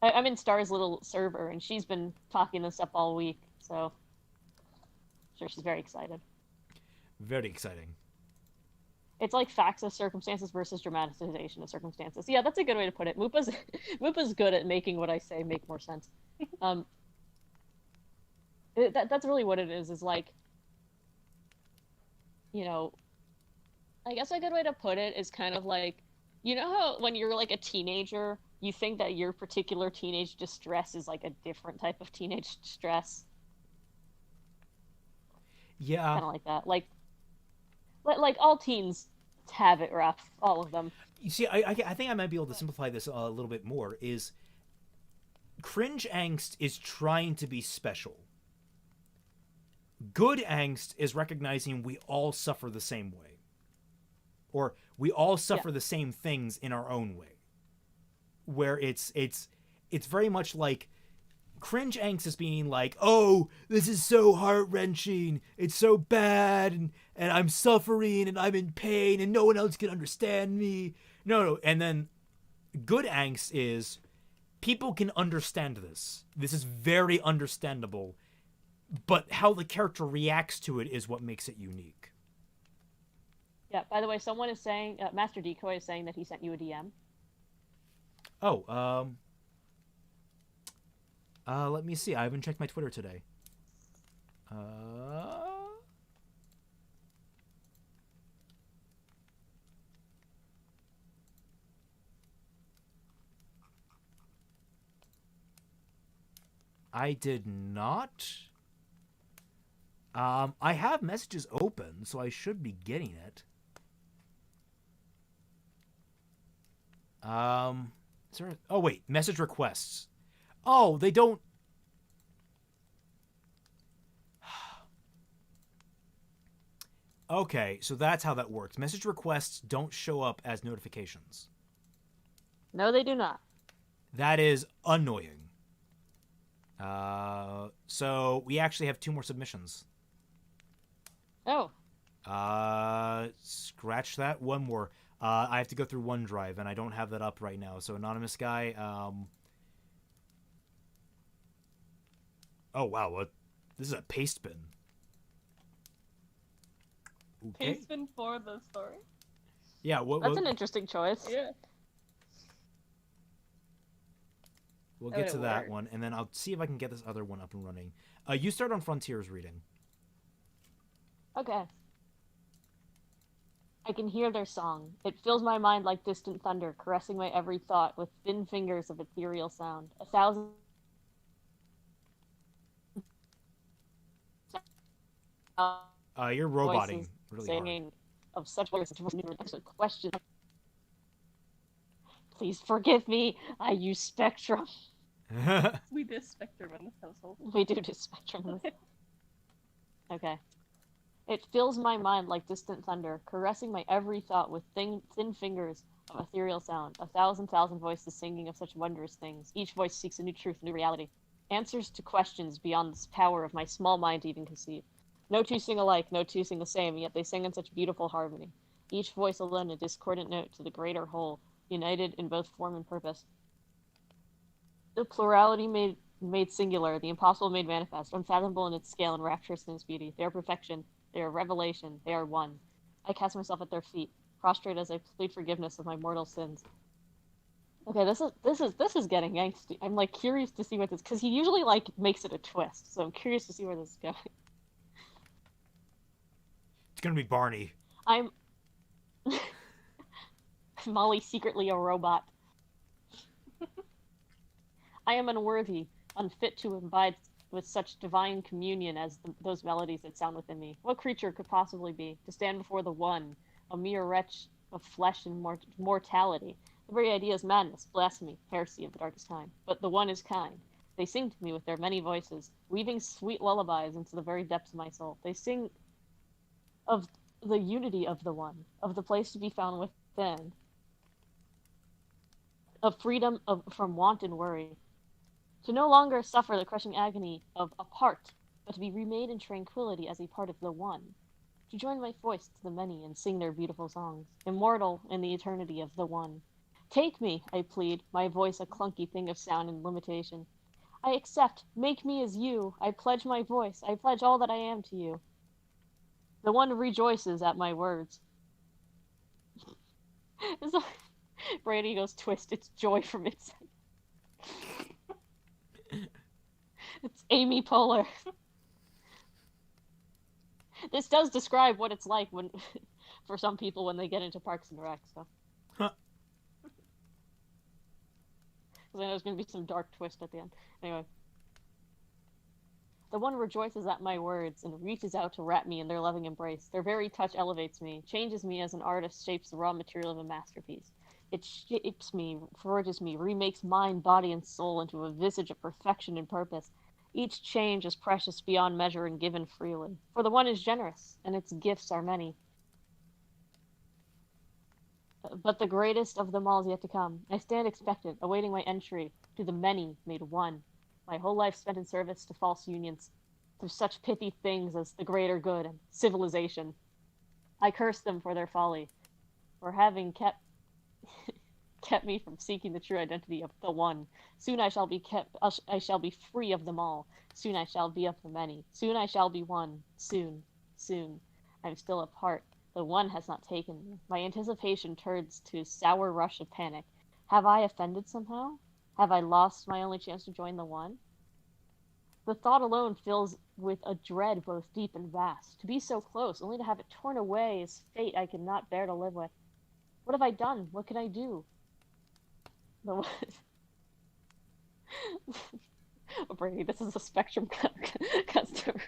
Speaker 2: I'm in Star's little server, and she's been talking this up all week, so I'm sure she's very excited.
Speaker 1: Very exciting.
Speaker 2: It's like facts of circumstances versus dramatization of circumstances. Yeah, that's a good way to put it. Moopa's good at making what I say make more sense. That's really what it is like, you know, I guess a good way to put it is kind of like, you know how when you're like a teenager, you think that your particular teenage distress is like a different type of teenage stress?
Speaker 1: Yeah.
Speaker 2: Kind of like that. Like all teens have it rough, all of them.
Speaker 1: You see, I think I might be able to simplify this a little bit more. Is cringe angst is trying to be special, Good angst is recognizing we all suffer the same way, or we all suffer the same things in our own way. Where it's very much like cringe angst is being like, oh, this is so heart-wrenching, it's so bad, and I'm suffering and I'm in pain and no one else can understand me. No, and then good angst is people can understand this. This is very understandable, but how the character reacts to it is what makes it unique.
Speaker 2: Yeah, by the way, someone is saying, Master Decoy is saying that he sent you a DM.
Speaker 1: Oh, let me see. I haven't checked my Twitter today. I did not. I have messages open, so I should be getting it. Is there? Oh wait, message requests. Oh, they don't. Okay, so that's how that works. Message requests don't show up as notifications.
Speaker 2: No, they do not.
Speaker 1: That is annoying. So we actually have 2 more submissions.
Speaker 2: Oh.
Speaker 1: Scratch that. One more. I have to go through OneDrive, and I don't have that up right now. So anonymous guy. Oh wow, what? This is a paste bin.
Speaker 3: Okay. Paste bin for the story.
Speaker 1: Yeah,
Speaker 2: That's an interesting choice.
Speaker 3: Yeah.
Speaker 1: We'll get to that one, and then I'll see if I can get this other one up and running. You start on Frontiers reading.
Speaker 2: Okay. I can hear their song. It fills my mind like distant thunder, caressing my every thought with thin fingers of ethereal sound. 1,000
Speaker 1: You're roboting really
Speaker 2: singing
Speaker 1: hard.
Speaker 2: Of such question. Please forgive me. I use Spectrum.
Speaker 3: We do Spectrum in this household.
Speaker 2: We do Spectrum. Okay. It fills my mind like distant thunder, caressing my every thought with thin fingers of ethereal sound. 1,000 voices singing of such wondrous things. Each voice seeks a new truth, a new reality. Answers to questions beyond the power of my small mind to even conceive. No two sing alike, no two sing the same, yet they sing in such beautiful harmony. Each voice alone a discordant note to the greater whole, united in both form and purpose. The plurality made singular, the impossible made manifest, unfathomable in its scale and rapturous in its beauty. They are perfection, they are revelation, they are one. I cast myself at their feet, prostrate as I plead forgiveness of my mortal sins. Okay, this is getting angsty. I'm like curious to see what this, because he usually like makes it a twist, so I'm curious to see where this is going.
Speaker 1: It's gonna be Barney.
Speaker 2: I'm Molly secretly a robot. I am unworthy, unfit to abide with such divine communion as those melodies that sound within me. What creature could possibly be to stand before the One, a mere wretch of flesh and mortality? The very idea is madness, blasphemy, heresy of the darkest kind. But the One is kind. They sing to me with their many voices, weaving sweet lullabies into the very depths of my soul. They sing of the unity of the One, of the place to be found within, of freedom from want and worry, to no longer suffer the crushing agony of apart, but to be remade in tranquility as a part of the One, to join my voice to the many and sing their beautiful songs, immortal in the eternity of the One. Take me, I plead, my voice a clunky thing of sound and limitation. I accept, make me as you, I pledge my voice, I pledge all that I am to you. The One rejoices at my words. Brady goes twist, it's joy from inside. It's Amy Poehler. This does describe what it's like when, for some people when they get into Parks and Rec, so. Huh. Because I know there's going to be some dark twist at the end. Anyway. The One rejoices at my words and reaches out to wrap me in their loving embrace. Their very touch elevates me, changes me as an artist shapes the raw material of a masterpiece. It shapes me, forges me, remakes mind, body, and soul into a visage of perfection and purpose. Each change is precious beyond measure and given freely. For the one is generous, and its gifts are many. But the greatest of them all is yet to come. I stand expectant, awaiting my entry to the many made one. My whole life spent in service to false unions, through such pithy things as the greater good and civilization. I curse them for their folly, for having kept me from seeking the true identity of the one. Soon I shall be free of them all. Soon I shall be of the many. Soon I shall be one. Soon, soon. I'm still apart. The one has not taken me. My anticipation turns to a sour rush of panic. Have I offended somehow? Have I lost my only chance to join the one? The thought alone fills with a dread both deep and vast. To be so close, only to have it torn away, is fate I cannot bear to live with. What have I done? What can I do? The one... Brady, this is a Spectrum customer.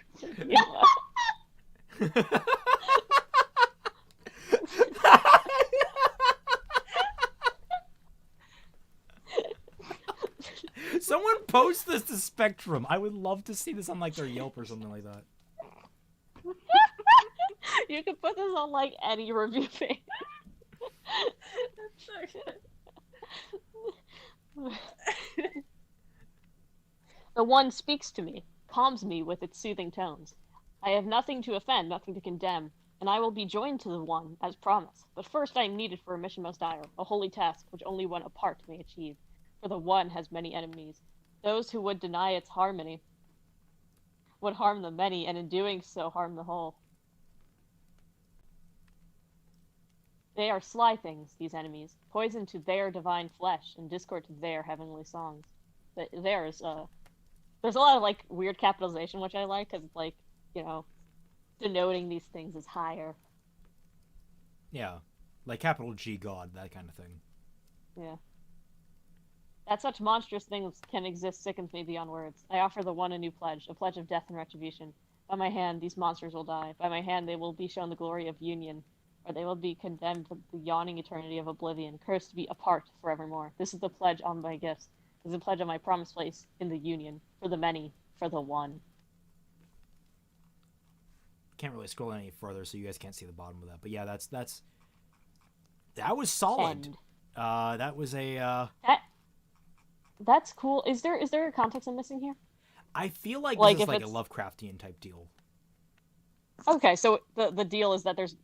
Speaker 1: Someone post this to Spectrum. I would love to see this on like their Yelp or something like that.
Speaker 2: You could put this on like any review page.
Speaker 3: That's so good.
Speaker 2: The one speaks to me, calms me with its soothing tones. I have nothing to offend, nothing to condemn, and I will be joined to the one, as promised. But first I am needed for a mission most dire, a holy task which only one apart may achieve. For the one has many enemies. Those who would deny its harmony would harm the many, and in doing so harm the whole. They are sly things, these enemies, poison to their divine flesh and discord to their heavenly songs. But there's a lot of like weird capitalization, which I like, because it's like, you know, denoting these things as higher.
Speaker 1: Yeah, like capital G God, that kind of thing.
Speaker 2: Yeah. That such monstrous things can exist sickens me beyond words. I offer the one a new pledge, a pledge of death and retribution. By my hand, these monsters will die. By my hand, they will be shown the glory of union, or they will be condemned to the yawning eternity of oblivion, cursed to be apart forevermore. This is the pledge on my gifts. This is the pledge on my promised place in the union, for the many, for the one.
Speaker 1: Can't really scroll any further, so you guys can't see the bottom of that. But yeah, that was solid.
Speaker 2: End.
Speaker 1: That was a.
Speaker 2: That's cool. Is there a context I'm missing here?
Speaker 1: I feel like
Speaker 2: Like
Speaker 1: this is
Speaker 2: if
Speaker 1: like a
Speaker 2: it's-
Speaker 1: Lovecraftian type deal.
Speaker 2: Okay, so the deal is that there's...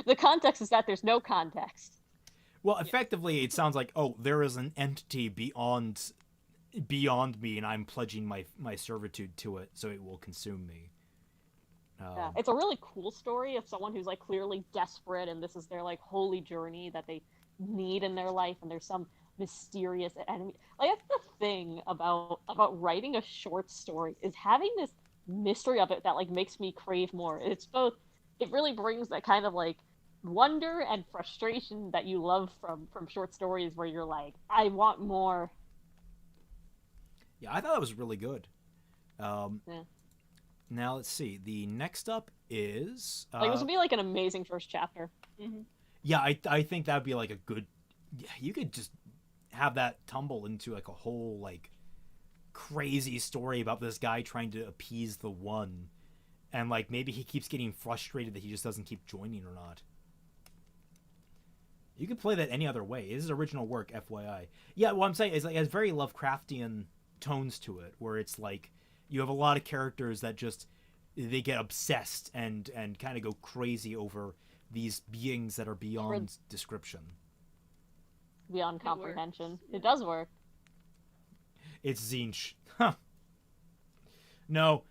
Speaker 2: The context is that there's no context.
Speaker 1: Well, effectively, it sounds like, oh, there is an entity beyond me, and I'm pledging my servitude to it, so it will consume me.
Speaker 2: Yeah, it's a really cool story of someone who's like clearly desperate, and this is their like holy journey that they need in their life, and there's some mysterious enemy. Like that's the thing about writing a short story, is having this mystery of it that like makes me crave more. It's both, it really brings that kind of like wonder and frustration that you love from short stories, where you're like, I want more.
Speaker 1: Yeah, I thought that was really good.
Speaker 2: Yeah.
Speaker 1: Now let's see. The next up is
Speaker 2: Like this would be like an amazing first chapter.
Speaker 3: Mm-hmm.
Speaker 1: yeah, I think that'd be like a good. Yeah, you could just have that tumble into like a whole like crazy story about this guy trying to appease the one, and like maybe he keeps getting frustrated that he just doesn't keep joining or not. You could play that any other way. This is original work, FYI. Yeah, what I'm saying is like it has very Lovecraftian tones to it, where it's like you have a lot of characters that just they get obsessed and kind of go crazy over these beings that are beyond description.
Speaker 2: Beyond
Speaker 3: It
Speaker 2: comprehension.
Speaker 3: works.
Speaker 2: It does work.
Speaker 1: It's Zinch. Huh. No,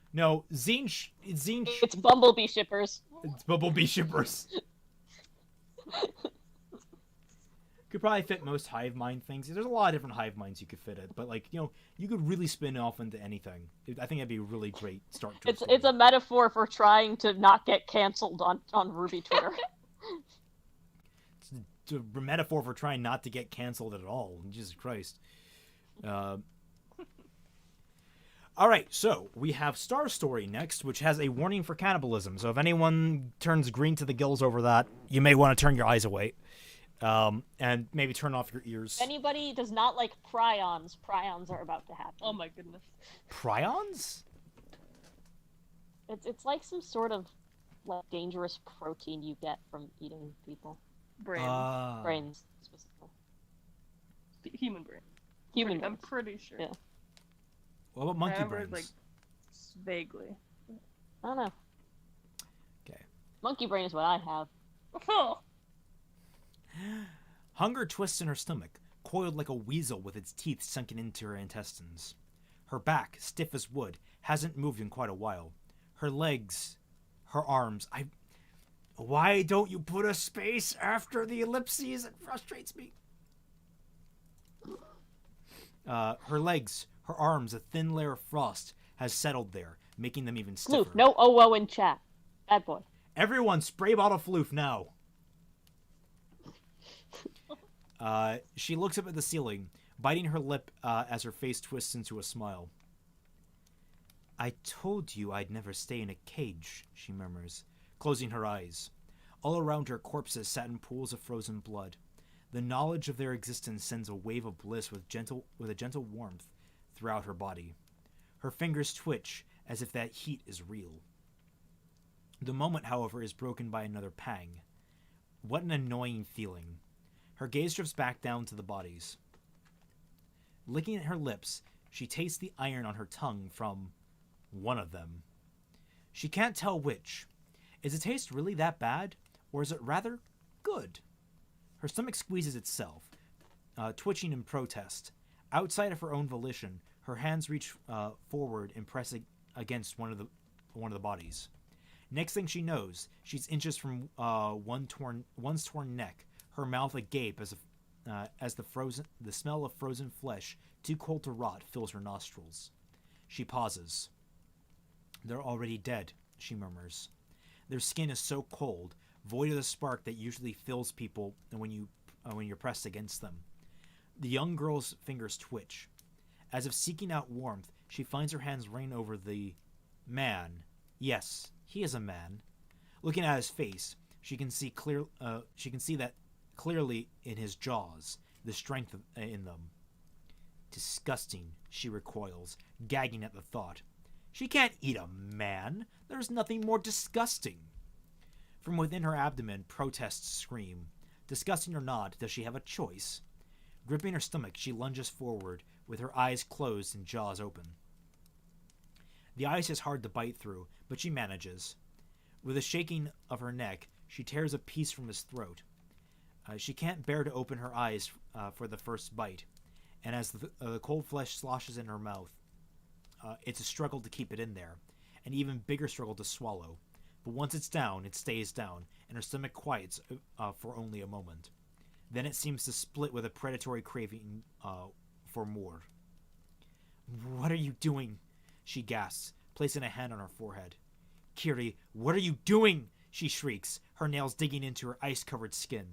Speaker 1: Zinch.
Speaker 2: It's Bumblebee shippers.
Speaker 1: It's Bumblebee shippers. Could probably fit most hive mind things. There's a lot of different hive minds you could fit it, but like, you know, you could really spin off into anything. I think that'd be a really great start to
Speaker 2: It's a metaphor for trying to not get canceled on Ruby Twitter.
Speaker 1: It's a metaphor for trying not to get canceled at all. Jesus Christ. All right, so we have Star Story next, which has a warning for cannibalism. So if anyone turns green to the gills over that, you may want to turn your eyes away. and maybe turn off your ears.
Speaker 2: If anybody does not like prions are about to happen.
Speaker 3: Oh my goodness.
Speaker 1: Prions?
Speaker 2: It's like some sort of like dangerous protein you get from eating people. Brains, specifically.
Speaker 3: Human brain.
Speaker 2: Human
Speaker 3: I'm
Speaker 2: brains.
Speaker 3: pretty sure.
Speaker 2: Yeah.
Speaker 1: What about
Speaker 3: I
Speaker 1: monkey
Speaker 3: remember,
Speaker 1: brains?
Speaker 3: like, vaguely.
Speaker 2: I don't know.
Speaker 1: Okay.
Speaker 2: Monkey brain is what I have.
Speaker 3: Oh.
Speaker 1: Hunger twists in her stomach, coiled like a weasel with its teeth sunken into her intestines. Her back, stiff as wood, hasn't moved in quite a while. Her legs, her arms, Why don't you put a space after the ellipses? It frustrates me. Her legs, her arms, a thin layer of frost has settled there, making them even stiffer.
Speaker 2: Floof, no OO in chat. Bad boy.
Speaker 1: Everyone, spray bottle floof now. She looks up at the ceiling, biting her lip as her face twists into a smile. I told you I'd never stay in a cage, she murmurs, closing her eyes. All around her, corpses sat in pools of frozen blood. The knowledge of their existence sends a wave of bliss with a gentle warmth throughout her body. Her fingers twitch as if that heat is real. The moment, however, is broken by another pang. What an annoying feeling. Her gaze drifts back down to the bodies. Licking at her lips, she tastes the iron on her tongue from one of them. She can't tell which. Is the taste really that bad, or is it rather good? Her stomach squeezes itself, twitching in protest. Outside of her own volition, her hands reach forward and press against one of the bodies. Next thing she knows, she's inches from one's torn neck, her mouth agape as the smell of frozen flesh, too cold to rot, fills her nostrils. She pauses. They're already dead, she murmurs. Their skin is so cold, void of the spark that usually fills people when you're pressed against them. The young girl's fingers twitch. As if seeking out warmth, she finds her hands rein over the man. Yes, he is a man. Looking at his face, she can see that clearly in his jaws, the strength in them. Disgusting, she recoils, gagging at the thought. She can't eat a man. There's nothing more disgusting. From within her abdomen, protests scream. Disgusting or not, does she have a choice? Gripping her stomach, she lunges forward, with her eyes closed and jaws open. The ice is hard to bite through, but she manages. With a shaking of her neck, she tears a piece from his throat. She can't bear to open her eyes for the first bite, and as the cold flesh sloshes in her mouth, it's a struggle to keep it in there, an even bigger struggle to swallow. But once it's down, it stays down, and her stomach quiets for only a moment. Then it seems to split with a predatory craving for more. What are you doing? She gasps, placing a hand on her forehead. Kiri, what are you doing? She shrieks, her nails digging into her ice-covered skin.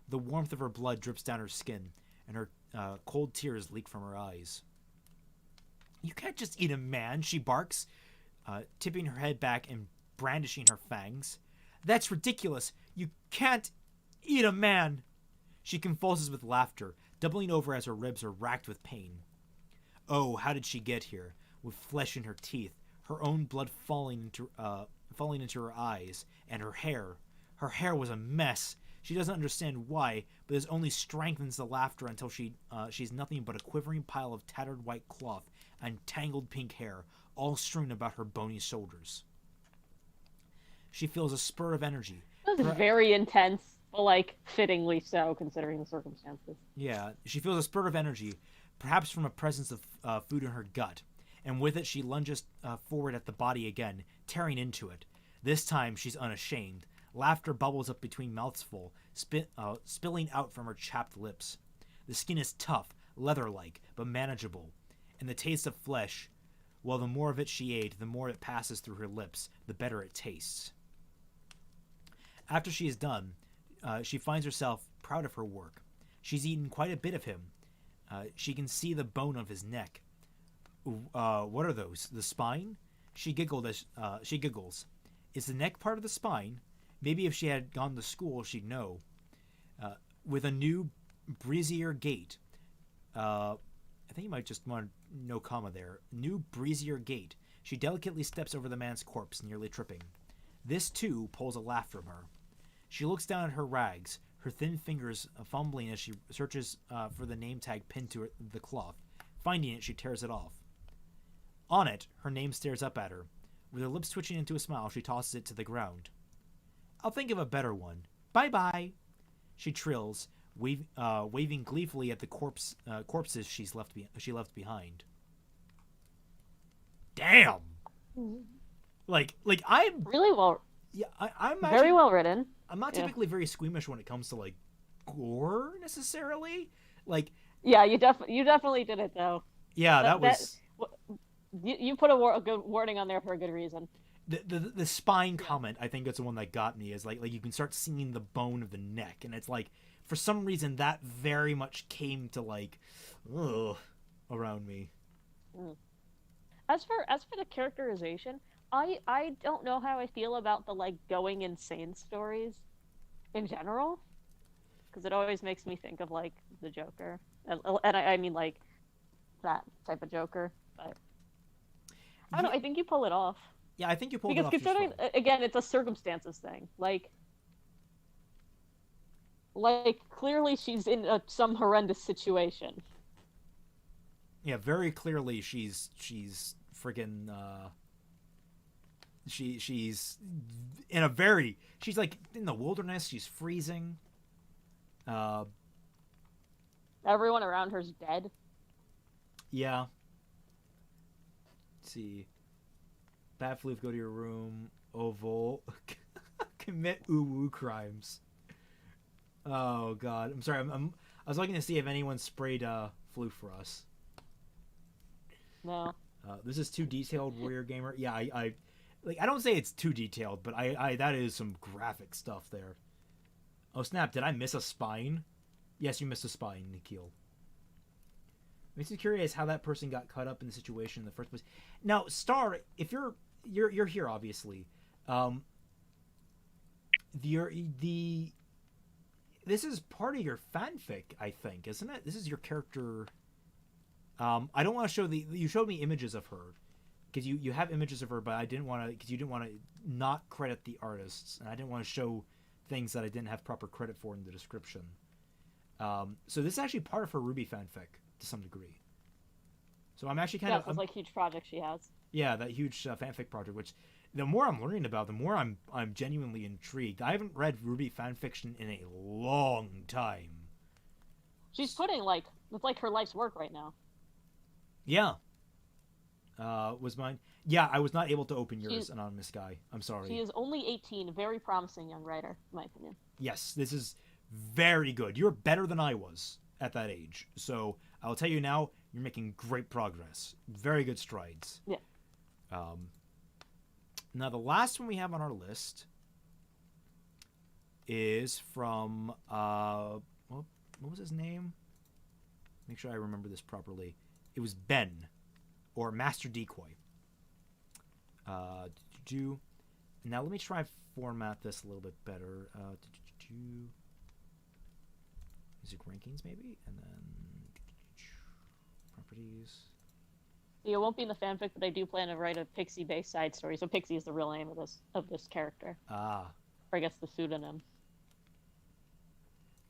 Speaker 1: The warmth of her blood drips down her skin, and her cold tears leak from her eyes. You can't just eat a man, she barks, tipping her head back and brandishing her fangs. That's ridiculous. You can't eat a man. She convulses with laughter, doubling over as her ribs are racked with pain. Oh, how did she get here, with flesh in her teeth, her own blood falling into her eyes, and her hair. Her hair was a mess. She doesn't understand why, but this only strengthens the laughter until she's nothing but a quivering pile of tattered white cloth and tangled pink hair, all strewn about her bony shoulders. She feels a spur of energy.
Speaker 2: That was very intense, but like fittingly so, considering the circumstances.
Speaker 1: Yeah, she feels a spurt of energy, perhaps from a presence of food in her gut, and with it she lunges forward at the body again, tearing into it. This time she's unashamed. Laughter bubbles up between mouths full, spilling out from her chapped lips. The skin is tough, leather-like, but manageable, and the taste of flesh, well, the more of it she ate, the more it passes through her lips, the better it tastes. After she is done, she finds herself proud of her work. She's eaten quite a bit of him. She can see the bone of his neck. What are those? The spine? She giggles. Is the neck part of the spine? Maybe if she had gone to school, she'd know. with a new, breezier gait. I think you might just want no comma there. New, breezier gait. She delicately steps over the man's corpse, nearly tripping. This, too, pulls a laugh from her. She looks down at her rags, her thin fingers fumbling as she searches for the name tag pinned to the cloth. Finding it, she tears it off. On it, her name stares up at her. With her lips twitching into a smile, she tosses it to the ground. I'll think of a better one. Bye-bye, she trills, waving gleefully at the corpses she left behind. Damn! Like I'm
Speaker 2: Really well.
Speaker 1: yeah, I'm
Speaker 2: Very
Speaker 1: actually,
Speaker 2: well written.
Speaker 1: I'm not typically very squeamish when it comes to like gore necessarily. Like
Speaker 2: Yeah, you definitely did it though.
Speaker 1: yeah, that was
Speaker 2: You put a good warning on there for a good reason.
Speaker 1: the spine comment. I think it's the one that got me. Is like you can start seeing the bone of the neck, and it's like for some reason that very much came to like ugh, around me.
Speaker 2: As for the characterization, I don't know how I feel about the like going insane stories in general, because it always makes me think of like the Joker, and I mean like that type of Joker. But I don't know. I think you pull it off.
Speaker 1: Yeah, I think you pulled it
Speaker 2: Because
Speaker 1: off. Just
Speaker 2: considering,
Speaker 1: fine.
Speaker 2: again, it's a circumstances thing. Like clearly she's in some horrendous situation.
Speaker 1: Yeah, very clearly she's friggin' she's in a very she's like in the wilderness. She's freezing.
Speaker 2: Everyone around her's dead.
Speaker 1: Yeah. Let's see. Bad floof, go to your room. Oval. Commit woo crimes. Oh god. I'm sorry. I was looking to see if anyone sprayed floof for us.
Speaker 2: No.
Speaker 1: This is too detailed, Warrior Gamer. Yeah, I don't say it's too detailed, but I that is some graphic stuff there. Oh snap! Did I miss a spine? Yes, you missed a spine, Nikhil. Makes me curious how that person got caught up in the situation in the first place. Now, Star, if you're here, obviously. This is part of your fanfic, I think, isn't it? This is your character. I don't want to show you showed me images of her because you have images of her, but I didn't want to because you didn't want to not credit the artists, and I didn't want to show things that I didn't have proper credit for in the description. So this is actually part of her Ruby fanfic to some degree. So I'm actually kind of
Speaker 2: it's like huge project she has.
Speaker 1: yeah, that huge fanfic project. Which the more I'm learning about, the more I'm genuinely intrigued. I haven't read Ruby fanfiction in a long time.
Speaker 2: She's putting it's like her life's work right now.
Speaker 1: Yeah. Was mine? Yeah, I was not able to open yours, anonymous guy. I'm sorry.
Speaker 2: She is only 18, a very promising young writer, in my opinion.
Speaker 1: Yes, this is very good. You're better than I was at that age. So I'll tell you now, you're making great progress. Very good strides.
Speaker 2: Yeah.
Speaker 1: Now the last one we have on our list is from what was his name? Make sure I remember this properly. It was Ben, or Master Decoy. Now let me try format this a little bit better. Music rankings maybe, and then properties.
Speaker 2: It won't be in the fanfic, but I do plan to write a Pixie-based side story. So Pixie is the real name of this character.
Speaker 1: Ah.
Speaker 2: Or I guess the pseudonym.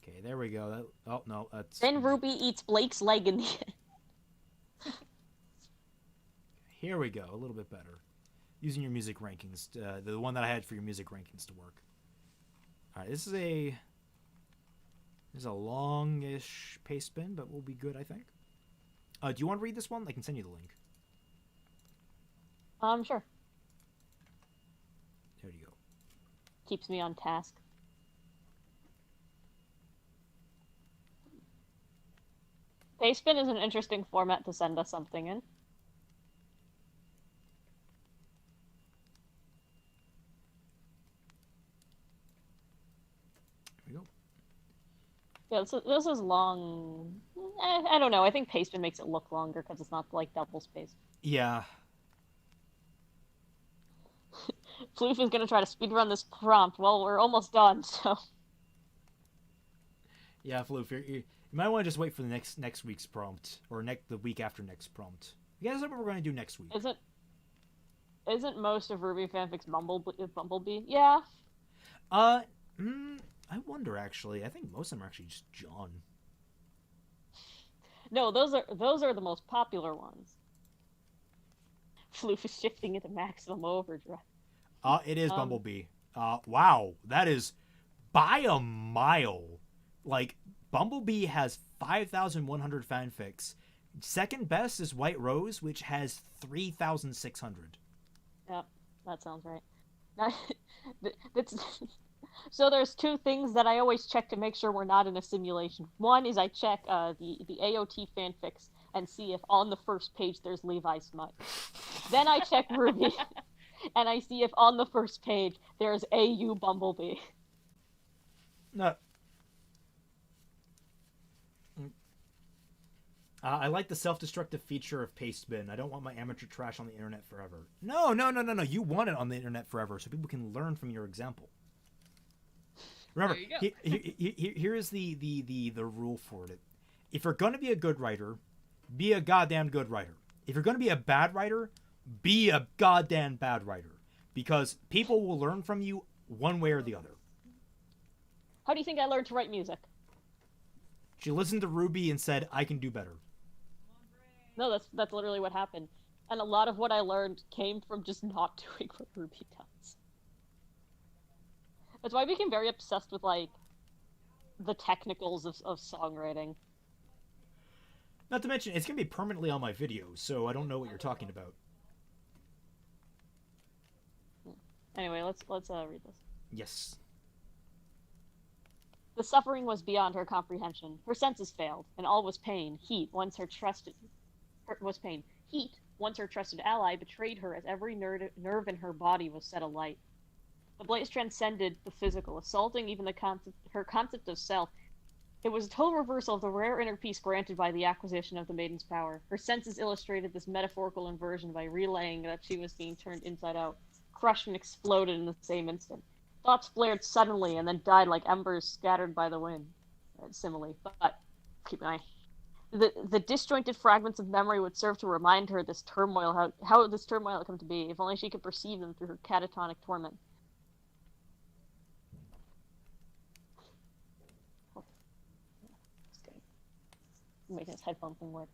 Speaker 1: Okay, there we go. Oh no, that's.
Speaker 2: Then Ruby eats Blake's leg in the end.
Speaker 1: Here we go, a little bit better. Using your music rankings, the one that I had for your music rankings to work. All right, this is a longish paste spin, but we'll be good, I think. Do you want to read this one? I can send you the link.
Speaker 2: Sure.
Speaker 1: There you go.
Speaker 2: Keeps me on task. Paste spin is an interesting format to send us something in. Yeah, this is long. I don't know. I think paste spin makes it look longer because it's not like double spaced.
Speaker 1: Yeah.
Speaker 2: Floof is gonna try to speedrun this prompt. Well, we're almost done, so.
Speaker 1: Yeah, Floof, you might want to just wait for the next week's prompt or the week after next prompt. You guys know what we're going to do next week?
Speaker 2: Isn't most of Ruby fanfics Bumblebee? Yeah.
Speaker 1: I wonder actually. I think most of them are actually just John.
Speaker 2: No, those are the most popular ones. Floof is shifting into maximum overdrive.
Speaker 1: It is Bumblebee. Wow, that is by a mile. Like, Bumblebee has 5,100 fanfics. Second best is White Rose, which has 3,600.
Speaker 2: Yep, that sounds right. Now, so there's two things that I always check to make sure we're not in a simulation. One is I check the AOT fanfics and see if on the first page there's Levi smut. Then I check Ruby, and I see if on the first page there's AU Bumblebee.
Speaker 1: No. I like the self-destructive feature of Pastebin. I don't want my amateur trash on the internet forever. No. You want it on the internet forever so people can learn from your example. Remember, here is the rule for it. If you're going to be a good writer, be a goddamn good writer. If you're going to be a bad writer, be a goddamn bad writer. Because people will learn from you one way or the other.
Speaker 2: How do you think I learned to write music?
Speaker 1: She listened to Ruby and said, I can do better.
Speaker 2: No, that's literally what happened. And a lot of what I learned came from just not doing what Ruby does. That's why I became very obsessed with, like, the technicals of songwriting.
Speaker 1: Not to mention, it's going to be permanently on my videos, so I don't know what you're talking about.
Speaker 2: Anyway, let's read this.
Speaker 1: Yes.
Speaker 2: The suffering was beyond her comprehension. Her senses failed, and all was pain. Heat, once her trusted ally, betrayed her as every nerve in her body was set alight. The blaze transcended the physical, assaulting even her concept of self. It was a total reversal of the rare inner peace granted by the acquisition of the maiden's power. Her senses illustrated this metaphorical inversion by relaying that she was being turned inside out, crushed and exploded in the same instant. Thoughts flared suddenly and then died like embers scattered by the wind. Simile, but keep an eye. The disjointed fragments of memory would serve to remind her this turmoil, how this turmoil had come to be, if only she could perceive them through her catatonic torment. Making his headphone thing work.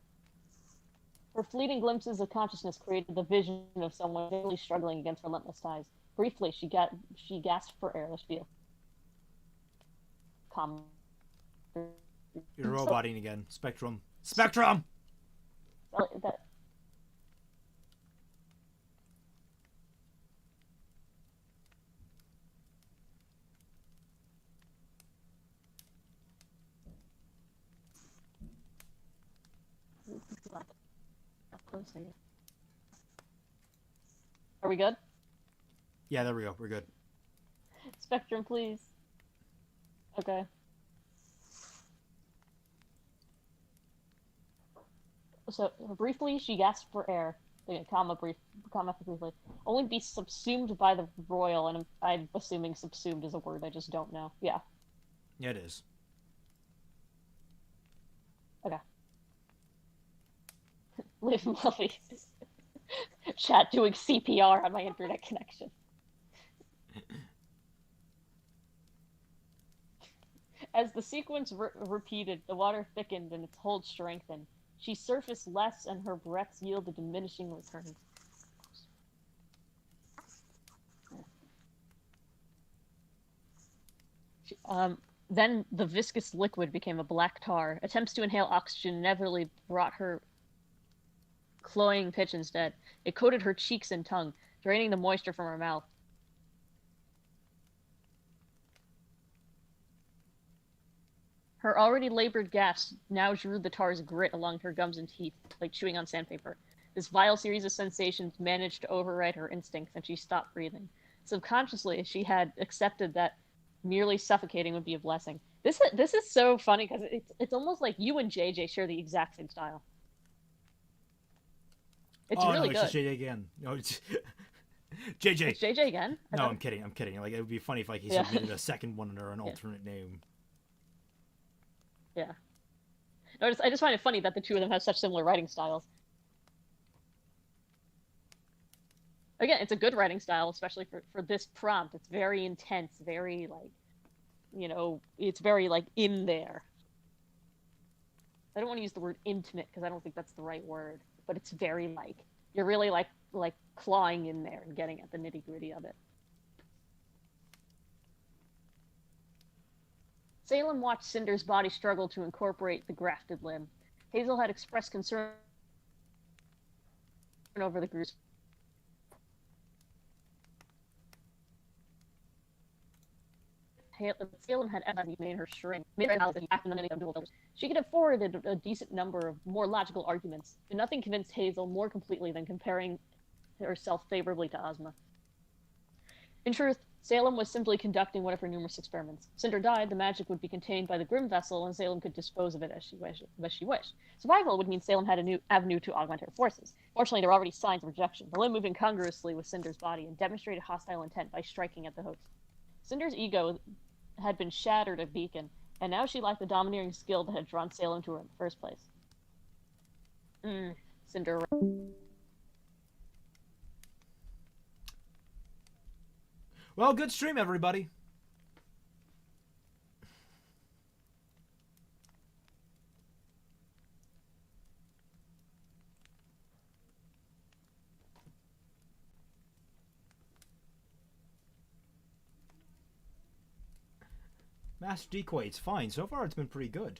Speaker 2: Her fleeting glimpses of consciousness created the vision of someone daily struggling against relentless ties. Briefly, she gasped for air. Let's be calm.
Speaker 1: You're roboting again. Spectrum. Spectrum!
Speaker 2: That... Are we good?
Speaker 1: Yeah, there we go. We're good.
Speaker 2: Spectrum, please. Okay. So, briefly, she gasped for air. Comma briefly. Only be subsumed by the royal, and I'm assuming subsumed is a word, I just don't know. Yeah.
Speaker 1: Yeah, it is.
Speaker 2: Okay. Live Molly. Chat doing CPR on my internet connection. As the sequence repeated, the water thickened and its hold strengthened. She surfaced less, and her breaths yielded diminishing returns. Then the viscous liquid became a black tar. Attempts to inhale oxygen inevitably brought her cloying pitch instead. It coated her cheeks and tongue, draining the moisture from her mouth. Her already labored gasps now drew the tar's grit along her gums and teeth, like chewing on sandpaper. This vile series of sensations managed to override her instincts, and she stopped breathing. Subconsciously, she had accepted that merely suffocating would be a blessing. This is so funny, because it's almost like you and JJ share the exact same style. It's really
Speaker 1: no,
Speaker 2: good.
Speaker 1: It's JJ again. No, it's JJ.
Speaker 2: It's JJ again?
Speaker 1: No, I'm kidding. Like, it would be funny if he submitted a second one under an alternate name.
Speaker 2: Yeah. No, I just find it funny that the two of them have such similar writing styles. Again, it's a good writing style, especially for this prompt. It's very intense, very like, it's very like in there. I don't want to use the word intimate because I don't think that's the right word, but it's very like you're really like clawing in there and getting at the nitty gritty of it. Salem watched Cinder's body struggle to incorporate the grafted limb. Hazel had expressed concern over the gruesome. Salem had made her shrink. She could have forwarded a decent number of more logical arguments, and nothing convinced Hazel more completely than comparing herself favorably to Ozma. In truth, Salem was simply conducting one of her numerous experiments. Cinder died, the magic would be contained by the Grim vessel, and Salem could dispose of it as she wished. Survival would mean Salem had a new avenue to augment her forces. Fortunately, there were already signs of rejection. The limb moved incongruously with Cinder's body and demonstrated hostile intent by striking at the host. Cinder's ego had been shattered at Beacon, and now she lacked the domineering skill that had drawn Salem to her in the first place. Cinder.
Speaker 1: Well, good stream, everybody. Master Decoy, it's fine. So far, it's been pretty good.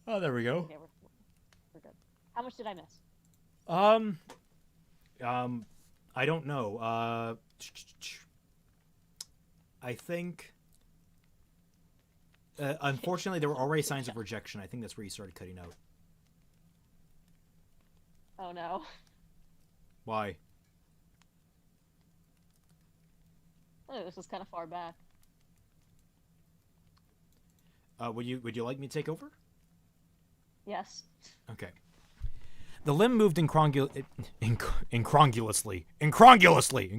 Speaker 1: Oh, there we go.
Speaker 2: Okay, we're good. How much did I miss?
Speaker 1: I don't know. I think. Unfortunately, there were already signs of rejection. I think that's where you started cutting out.
Speaker 2: Oh no.
Speaker 1: Why?
Speaker 2: Oh, this was kind of far back.
Speaker 1: Would you like me to take over?
Speaker 2: Yes.
Speaker 1: Okay. The limb moved incongruously.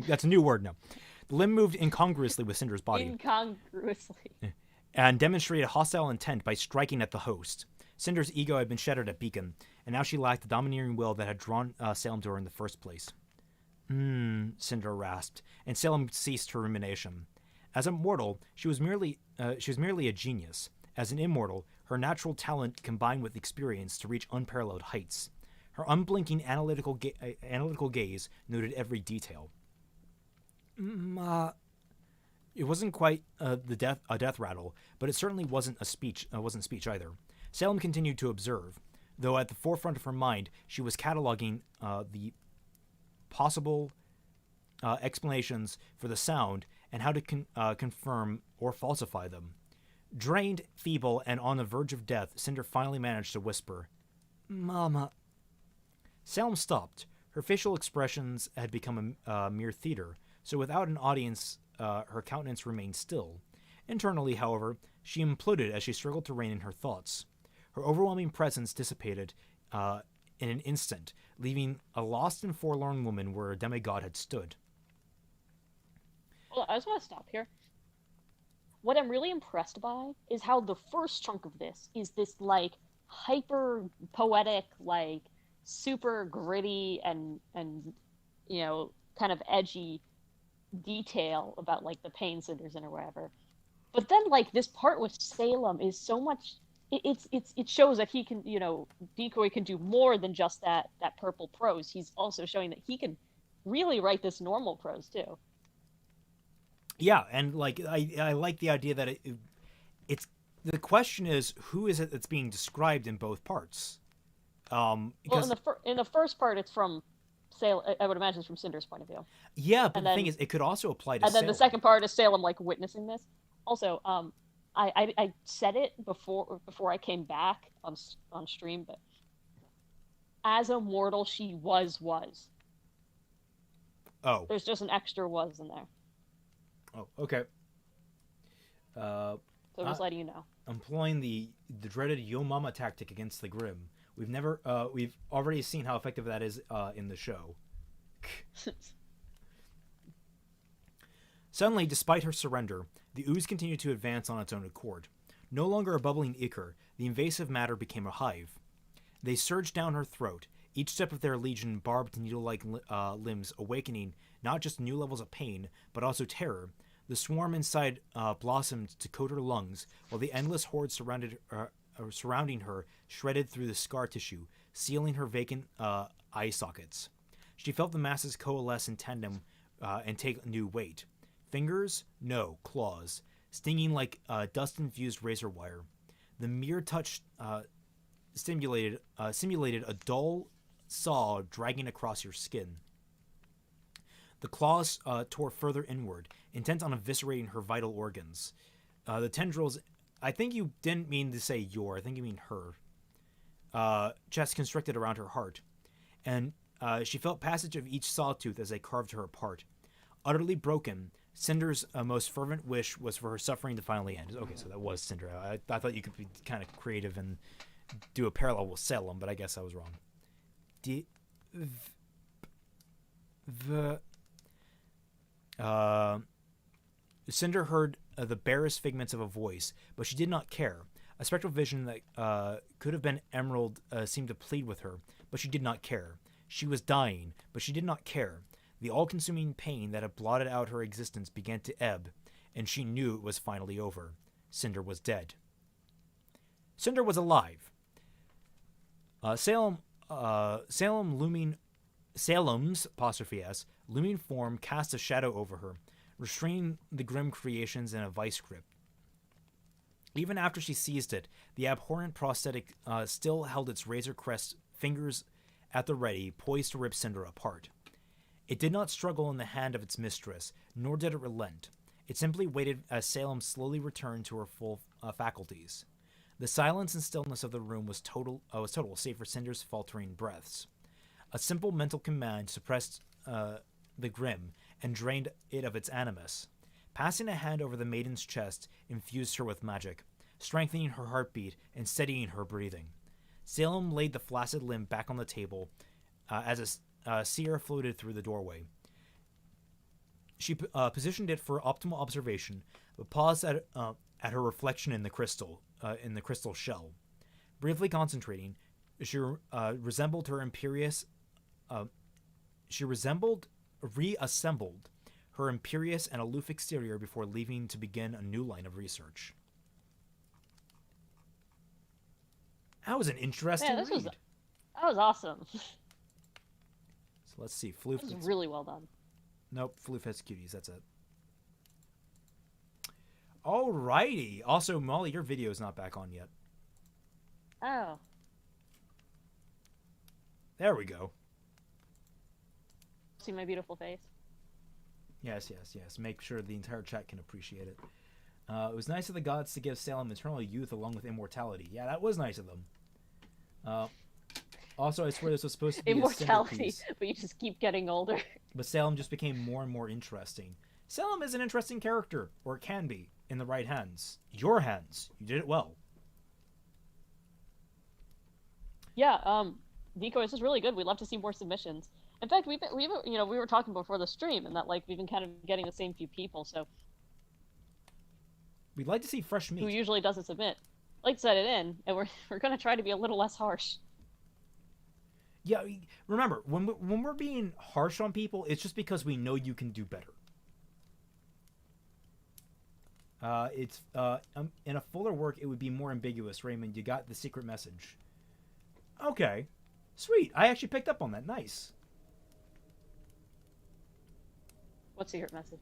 Speaker 1: That's a new word now. The limb moved incongruously with Cinder's body.
Speaker 2: Incongruously.
Speaker 1: And demonstrated hostile intent by striking at the host. Cinder's ego had been shattered at Beacon, and now she lacked the domineering will that had drawn Salem to her in the first place. Cinder rasped, and Salem ceased her rumination. As a mortal, she was merely a genius. As an immortal, her natural talent combined with experience to reach unparalleled heights. Her unblinking analytical gaze noted every detail. It wasn't quite a death rattle, but it certainly wasn't speech either. Salem continued to observe, though at the forefront of her mind she was cataloging the possible explanations for the sound and how to confirm or falsify them. Drained, feeble, and on the verge of death, Cinder finally managed to whisper, "Mama." Salem stopped. Her facial expressions had become a mere theater, so without an audience, her countenance remained still. Internally, however, she imploded as she struggled to rein in her thoughts. Her overwhelming presence dissipated in an instant, leaving a lost and forlorn woman where a demigod had stood.
Speaker 2: Well, I just want to stop here. What I'm really impressed by is how the first chunk of this is this, like, hyper poetic, like, super gritty and kind of edgy detail about, like, the pain Cinder's in or whatever. But then, like, this part with Salem is so much. It shows that he can, Decoy can do more than just that purple prose. He's also showing that he can really write this normal prose too.
Speaker 1: Yeah, and like I like the idea that it's the question is who is it that's being described in both parts. Because
Speaker 2: in the first part, it's from Salem. I would imagine it's from Cinder's point of view.
Speaker 1: Yeah, but the thing is, it could also apply to.
Speaker 2: And then the second part is Salem like witnessing this. Also, I said it before I came back on stream, but as a mortal, she was.
Speaker 1: Oh.
Speaker 2: There's just an extra was in there.
Speaker 1: Oh, okay.
Speaker 2: So just letting you know.
Speaker 1: Employing the dreaded Yo Mama tactic against the Grim, We've already seen how effective that is in the show. Suddenly, despite her surrender, the ooze continued to advance on its own accord. No longer a bubbling ichor, the invasive matter became a hive. They surged down her throat, each step of their legion barbed needle-like limbs awakening not just new levels of pain, but also terror. The swarm inside blossomed to coat her lungs, while the endless horde surrounding her shredded through the scar tissue, sealing her vacant eye sockets. She felt the masses coalesce in tandem and take new weight. Fingers? No, claws, stinging like dust-infused razor wire. The mere touch simulated a dull saw dragging across your skin. The claws tore further inward, intent on eviscerating her vital organs. The tendrils... I think you didn't mean to say your, I think you mean her. Chest constricted around her heart. And she felt passage of each sawtooth as they carved her apart. Utterly broken, Cinder's most fervent wish was for her suffering to finally end. Okay, so that was Cinder. I thought you could be kind of creative and do a parallel with Salem, but I guess I was wrong. Cinder heard the barest figments of a voice, but she did not care. A spectral vision that could have been Emerald seemed to plead with her, but she did not care. She was dying, but she did not care. The all-consuming pain that had blotted out her existence began to ebb, and she knew it was finally over. Cinder was dead. Cinder was alive. Salem's apostrophe S looming form cast a shadow over her, restraining the grim creations in a vice grip. Even after she seized it, the abhorrent prosthetic still held its razor crest fingers at the ready, poised to rip Cinder apart. It did not struggle in the hand of its mistress, nor did it relent. It simply waited as Salem slowly returned to her full faculties. The silence and stillness of the room was total, save for Cinder's faltering breaths. A simple mental command suppressed the grim and drained it of its animus. Passing a hand over the maiden's chest infused her with magic, strengthening her heartbeat and steadying her breathing. Salem laid the flaccid limb back on the table as a seer floated through the doorway. She positioned it for optimal observation, but paused at her reflection in the crystal shell. Briefly concentrating, she reassembled her imperious and aloof exterior before leaving to begin a new line of research. That was an interesting read.
Speaker 2: That was awesome.
Speaker 1: So let's see. Floof.
Speaker 2: That was really well done.
Speaker 1: Nope, Floof has cuties. That's it. Alrighty. Also, Molly, your video is not back on yet.
Speaker 2: Oh.
Speaker 1: There we go.
Speaker 2: See my beautiful face?
Speaker 1: Yes. Make sure the entire chat can appreciate it. It was nice of the gods to give Salem eternal youth along with immortality. Yeah, that was nice of them. Also, I swear this was supposed to be
Speaker 2: immortality, but you just keep getting older.
Speaker 1: But Salem just became more and more interesting. Salem is an interesting character, or it can be, in the right hands. Your hands. You did it well.
Speaker 2: Yeah, Nico, this is really good. We'd love to see more submissions. In fact, we were talking before the stream, and that we've been kind of getting the same few people. So
Speaker 1: we'd like to see fresh meat.
Speaker 2: Who usually doesn't submit? Like send it in, and we're going to try to be a little less harsh.
Speaker 1: Yeah, remember when we're being harsh on people, it's just because we know you can do better. In a fuller work, it would be more ambiguous. Raymond, you got the secret message. Okay, sweet. I actually picked up on that. Nice.
Speaker 2: What secret message?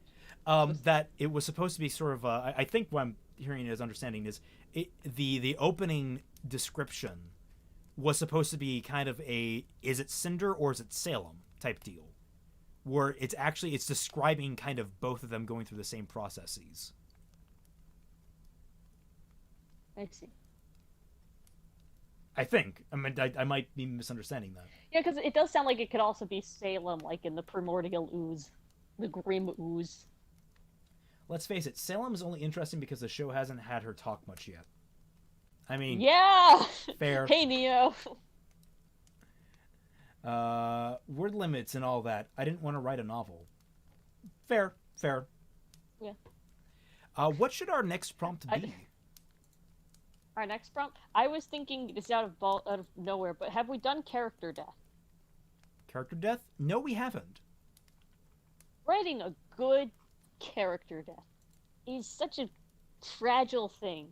Speaker 1: That it was supposed to be sort of. I think what I'm hearing as understanding is the opening description was supposed to be kind of a is it Cinder or is it Salem type deal, where it's describing kind of both of them going through the same processes.
Speaker 2: I see.
Speaker 1: I think. I mean, I might be misunderstanding that.
Speaker 2: Yeah, because it does sound like it could also be Salem, like in the primordial ooze, the grim ooze.
Speaker 1: Let's face it, Salem is only interesting because the show hasn't had her talk much yet. I mean,
Speaker 2: yeah.
Speaker 1: Fair.
Speaker 2: Hey, Neo.
Speaker 1: Word limits and all that. I didn't want to write a novel. Fair.
Speaker 2: Yeah.
Speaker 1: What should our next prompt be?
Speaker 2: Our next prompt. I was thinking this is out of nowhere, but have we done character death?
Speaker 1: Character death? No, we haven't.
Speaker 2: Writing a good character death is such a fragile thing.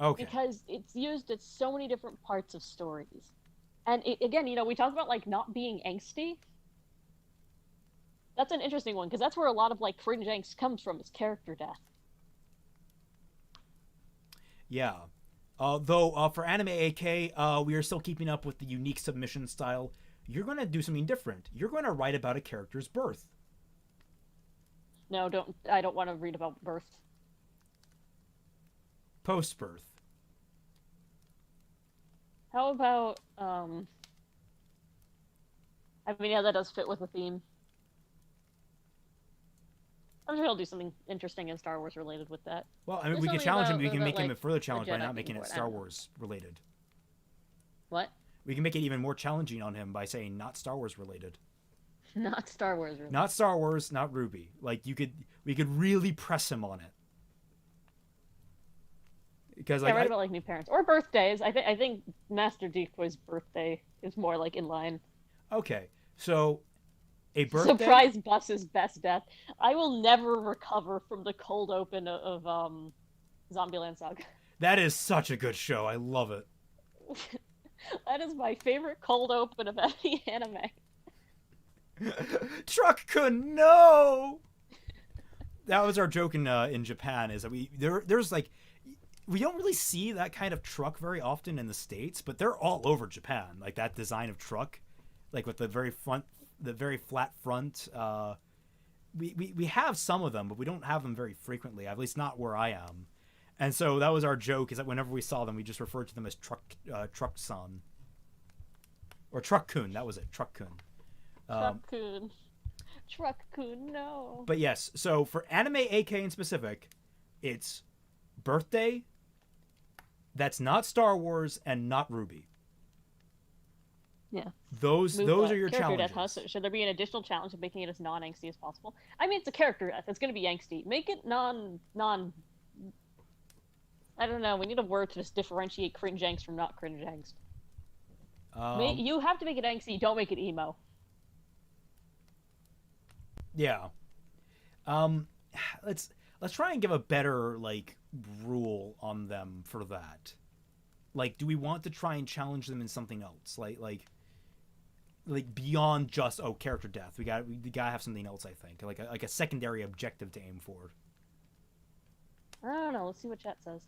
Speaker 1: Okay.
Speaker 2: Because it's used at so many different parts of stories. And again, we talk about like not being angsty. That's an interesting one because that's where a lot of like cringe angst comes from, is character death.
Speaker 1: Yeah. Though for Anime AK, we are still keeping up with the unique submission style. You're going to do something different. You're going to write about a character's birth.
Speaker 2: No, don't. I don't want to read about birth.
Speaker 1: Post-birth.
Speaker 2: How about I mean, yeah, that does fit with the theme. I'm sure he'll do something interesting and Star Wars related with that.
Speaker 1: Well, I mean,
Speaker 2: There's
Speaker 1: we can
Speaker 2: something
Speaker 1: challenge him.
Speaker 2: about-
Speaker 1: We can make
Speaker 2: about,
Speaker 1: him a
Speaker 2: like,
Speaker 1: further challenge by
Speaker 2: Jedi
Speaker 1: not making
Speaker 2: being
Speaker 1: it
Speaker 2: born. I
Speaker 1: Star
Speaker 2: don't know.
Speaker 1: Wars related.
Speaker 2: What?
Speaker 1: We can make it even more challenging on him by saying not Star Wars related.
Speaker 2: Not Star Wars related.
Speaker 1: Not Star Wars, not Ruby. Like we could really press him on it. Because
Speaker 2: Yeah,
Speaker 1: like
Speaker 2: write about like new parents or birthdays. I think Master Decoy's birthday is more like in line.
Speaker 1: okay, so a birthday.
Speaker 2: Surprise Bus's best death. I will never recover from the cold open of Zombieland Saga.
Speaker 1: That is such a good show. I love it.
Speaker 2: That is my favorite cold open of any anime.
Speaker 1: Truck-kun, no. That was our joke in Japan. Is that there's like we don't really see that kind of truck very often in the States, but they're all over Japan. Like that design of truck, like with the very flat front. We have some of them, but we don't have them very frequently. At least not where I am. And so that was our joke, is that whenever we saw them, we just referred to them as truck-san. Or truck-kun, that was it, truck-kun.
Speaker 2: Truck-kun. Truck-kun, no.
Speaker 1: But yes, so for Anime AK in specific, it's birthday, that's not Star Wars, and not Ruby.
Speaker 2: Yeah.
Speaker 1: Those are your
Speaker 2: character
Speaker 1: challenges.
Speaker 2: death, huh? So should there be an additional challenge of making it as non-angsty as possible? I mean, it's a character death. It's going to be angsty. Make it non. I don't know. We need a word to just differentiate cringe angst from not cringe angst. You have to make it angsty. Don't make it emo.
Speaker 1: Yeah. Let's try and give a better like rule on them for that. Like, do we want to try and challenge them in something else? Like beyond just character death. We gotta have something else. I think like a secondary objective to aim for.
Speaker 2: I don't know. Let's see what chat says.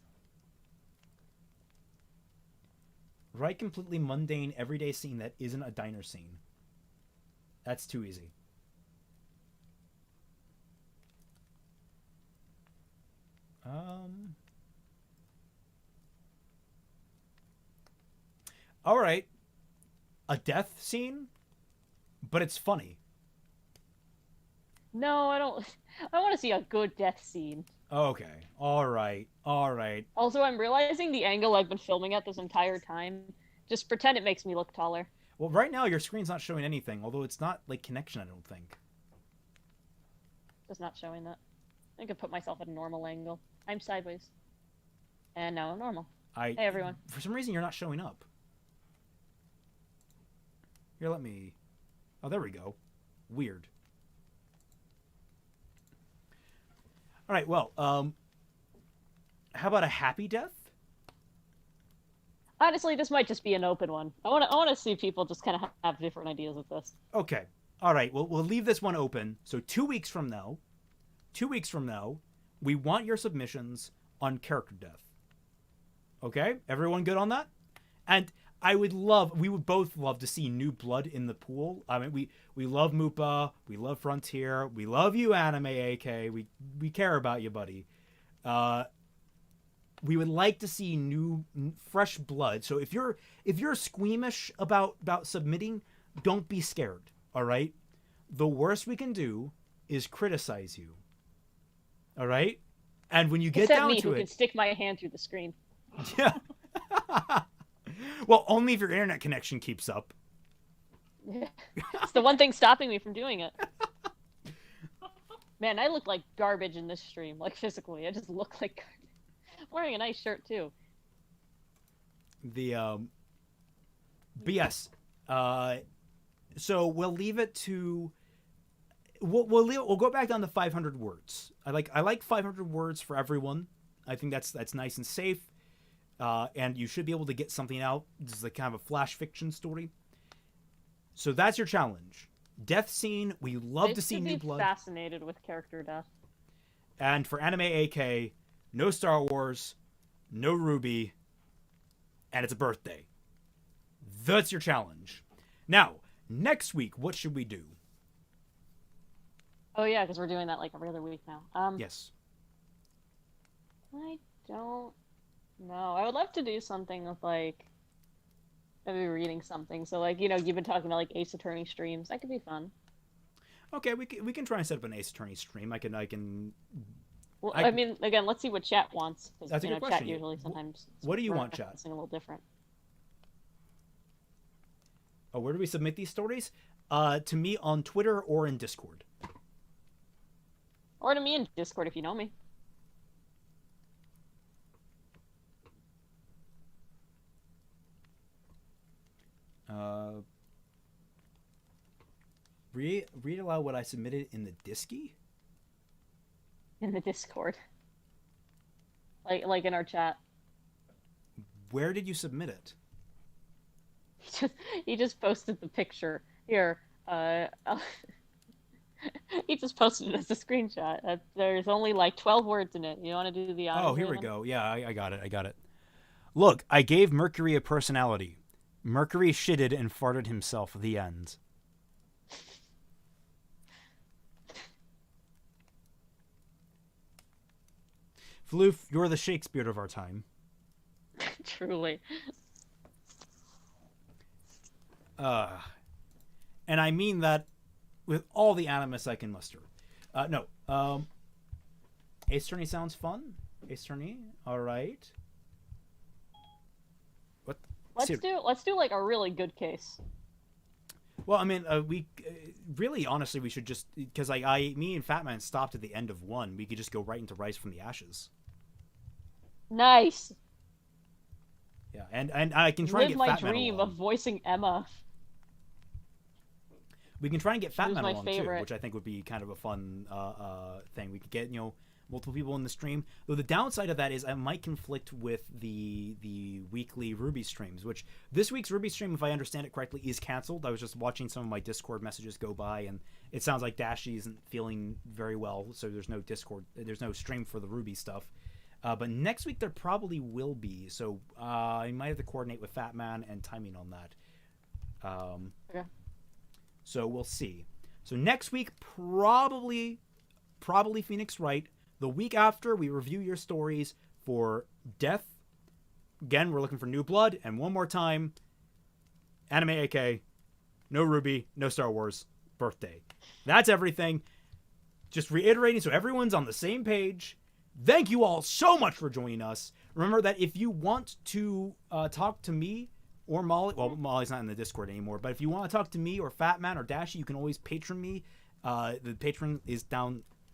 Speaker 1: Write completely mundane, everyday scene that isn't a diner scene. That's too easy. All right. A death scene, but it's funny.
Speaker 2: No, I don't. I want to see a good death scene.
Speaker 1: Okay. All right.
Speaker 2: Also, I'm realizing the angle I've been filming at this entire time. Just pretend it makes me look taller.
Speaker 1: Well, right now your screen's not showing anything, although it's not like connection, I don't think.
Speaker 2: Just not showing that. I could put myself at a normal angle. I'm sideways. And now I'm normal. Hey, everyone.
Speaker 1: For some reason, you're not showing up. Here, let me... Oh, there we go. Weird. All right, well, how about a happy death?
Speaker 2: Honestly, this might just be an open one. I want to see people just kind of have different ideas with this.
Speaker 1: Okay. All right, well, we'll leave this one open. So 2 weeks from now, we want your submissions on character death. Okay? Everyone good on that? And we would both love to see new blood in the pool. I mean, we love Mupa, we love Frontier, we love you, Anime AK. We care about you, buddy. We would like to see new, fresh blood. So if you're squeamish about submitting, don't be scared. All right. The worst we can do is criticize you. All right. And when you get
Speaker 2: Except
Speaker 1: down
Speaker 2: me,
Speaker 1: to
Speaker 2: who
Speaker 1: it,
Speaker 2: can stick my hand through the screen.
Speaker 1: yeah. Well, only if your internet connection keeps up.
Speaker 2: It's the one thing stopping me from doing it. Man, I look like garbage in this stream, like physically. I just look like garbage. I'm wearing a nice shirt too.
Speaker 1: But yes, so we'll leave it to. We'll go back down to 500 words. I like 500 words for everyone. I think that's nice and safe, and you should be able to get something out. This is like kind of a flash fiction story. So that's your challenge. Death scene. We love to see new blood.
Speaker 2: Fascinated with character death.
Speaker 1: And for anime AK, no Star Wars, no Ruby, and it's a birthday. That's your challenge. Now, next week, what should we do?
Speaker 2: Oh yeah, because we're doing that like every other week now.
Speaker 1: Yes.
Speaker 2: I don't know. I would love to do something with like maybe reading something. So like, you've been talking about like Ace Attorney streams. That could be fun.
Speaker 1: Okay, we can try and set up an Ace Attorney stream. I can.
Speaker 2: Well, I mean, again, let's see what chat wants.
Speaker 1: That's a good
Speaker 2: chat
Speaker 1: question.
Speaker 2: usually sometimes.
Speaker 1: What do you want, chat?
Speaker 2: Something a little different.
Speaker 1: Oh, where do we submit these stories? To me on Twitter or in Discord.
Speaker 2: Or to me in Discord if you know me.
Speaker 1: Read aloud what I submitted in the Disky?
Speaker 2: In the Discord. Like in our chat.
Speaker 1: Where did you submit it?
Speaker 2: He just posted the picture. Here, he just posted it as a screenshot. There's only like 12 words in it. You want to do the honors?
Speaker 1: Oh, here we go. Yeah, I got it. Look, I gave Mercury a personality. Mercury shitted and farted himself. The end. Floof, you're the Shakespeare of our time.
Speaker 2: Truly.
Speaker 1: And I mean that with all the animus I can muster. No. Ace Attorney sounds fun. Ace Attorney, all right. What?
Speaker 2: Let's do like a really good case.
Speaker 1: Well, I mean, we really, honestly, we should just because me and Fatman stopped at the end of one. We could just go right into Rise from the Ashes.
Speaker 2: Nice.
Speaker 1: Yeah, and I can try and get
Speaker 2: my
Speaker 1: Fatman
Speaker 2: dream
Speaker 1: along.
Speaker 2: of voicing Emma.
Speaker 1: We can try and get Fatman along
Speaker 2: favorite.
Speaker 1: too, which I think would be kind of a fun thing. We could get multiple people in the stream. Though the downside of that is I might conflict with the weekly Ruby streams, which this week's Ruby stream, if I understand it correctly, is canceled. I was just watching some of my Discord messages go by, and it sounds like Dashi isn't feeling very well, so there's no stream for the Ruby stuff. But next week there probably will be, so I might have to coordinate with Fatman and timing on that.
Speaker 2: Okay.
Speaker 1: So we'll see. So next week, probably Phoenix Wright. The week after, we review your stories for Death. Again, we're looking for new blood. And one more time, Anime AK, no Ruby, no Star Wars, birthday. That's everything. Just reiterating so everyone's on the same page. Thank you all so much for joining us. Remember that if you want to talk to me or Molly, well, Molly's not in the Discord anymore, but if you want to talk to me or Fatman or Dashi, you can always patron me. The patron is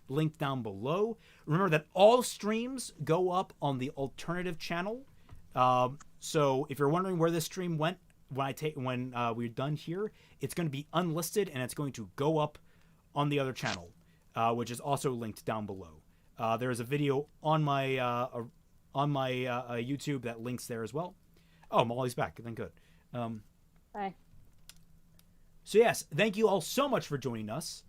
Speaker 1: linked down below. Remember that all streams go up on the alternative channel. So if you're wondering where this stream went when we're done here, it's going to be unlisted and it's going to go up on the other channel, which is also linked down below. There is a video on my YouTube that links there as well. Oh, Molly's back. Then good.
Speaker 2: Bye.
Speaker 1: So yes, thank you all so much for joining us.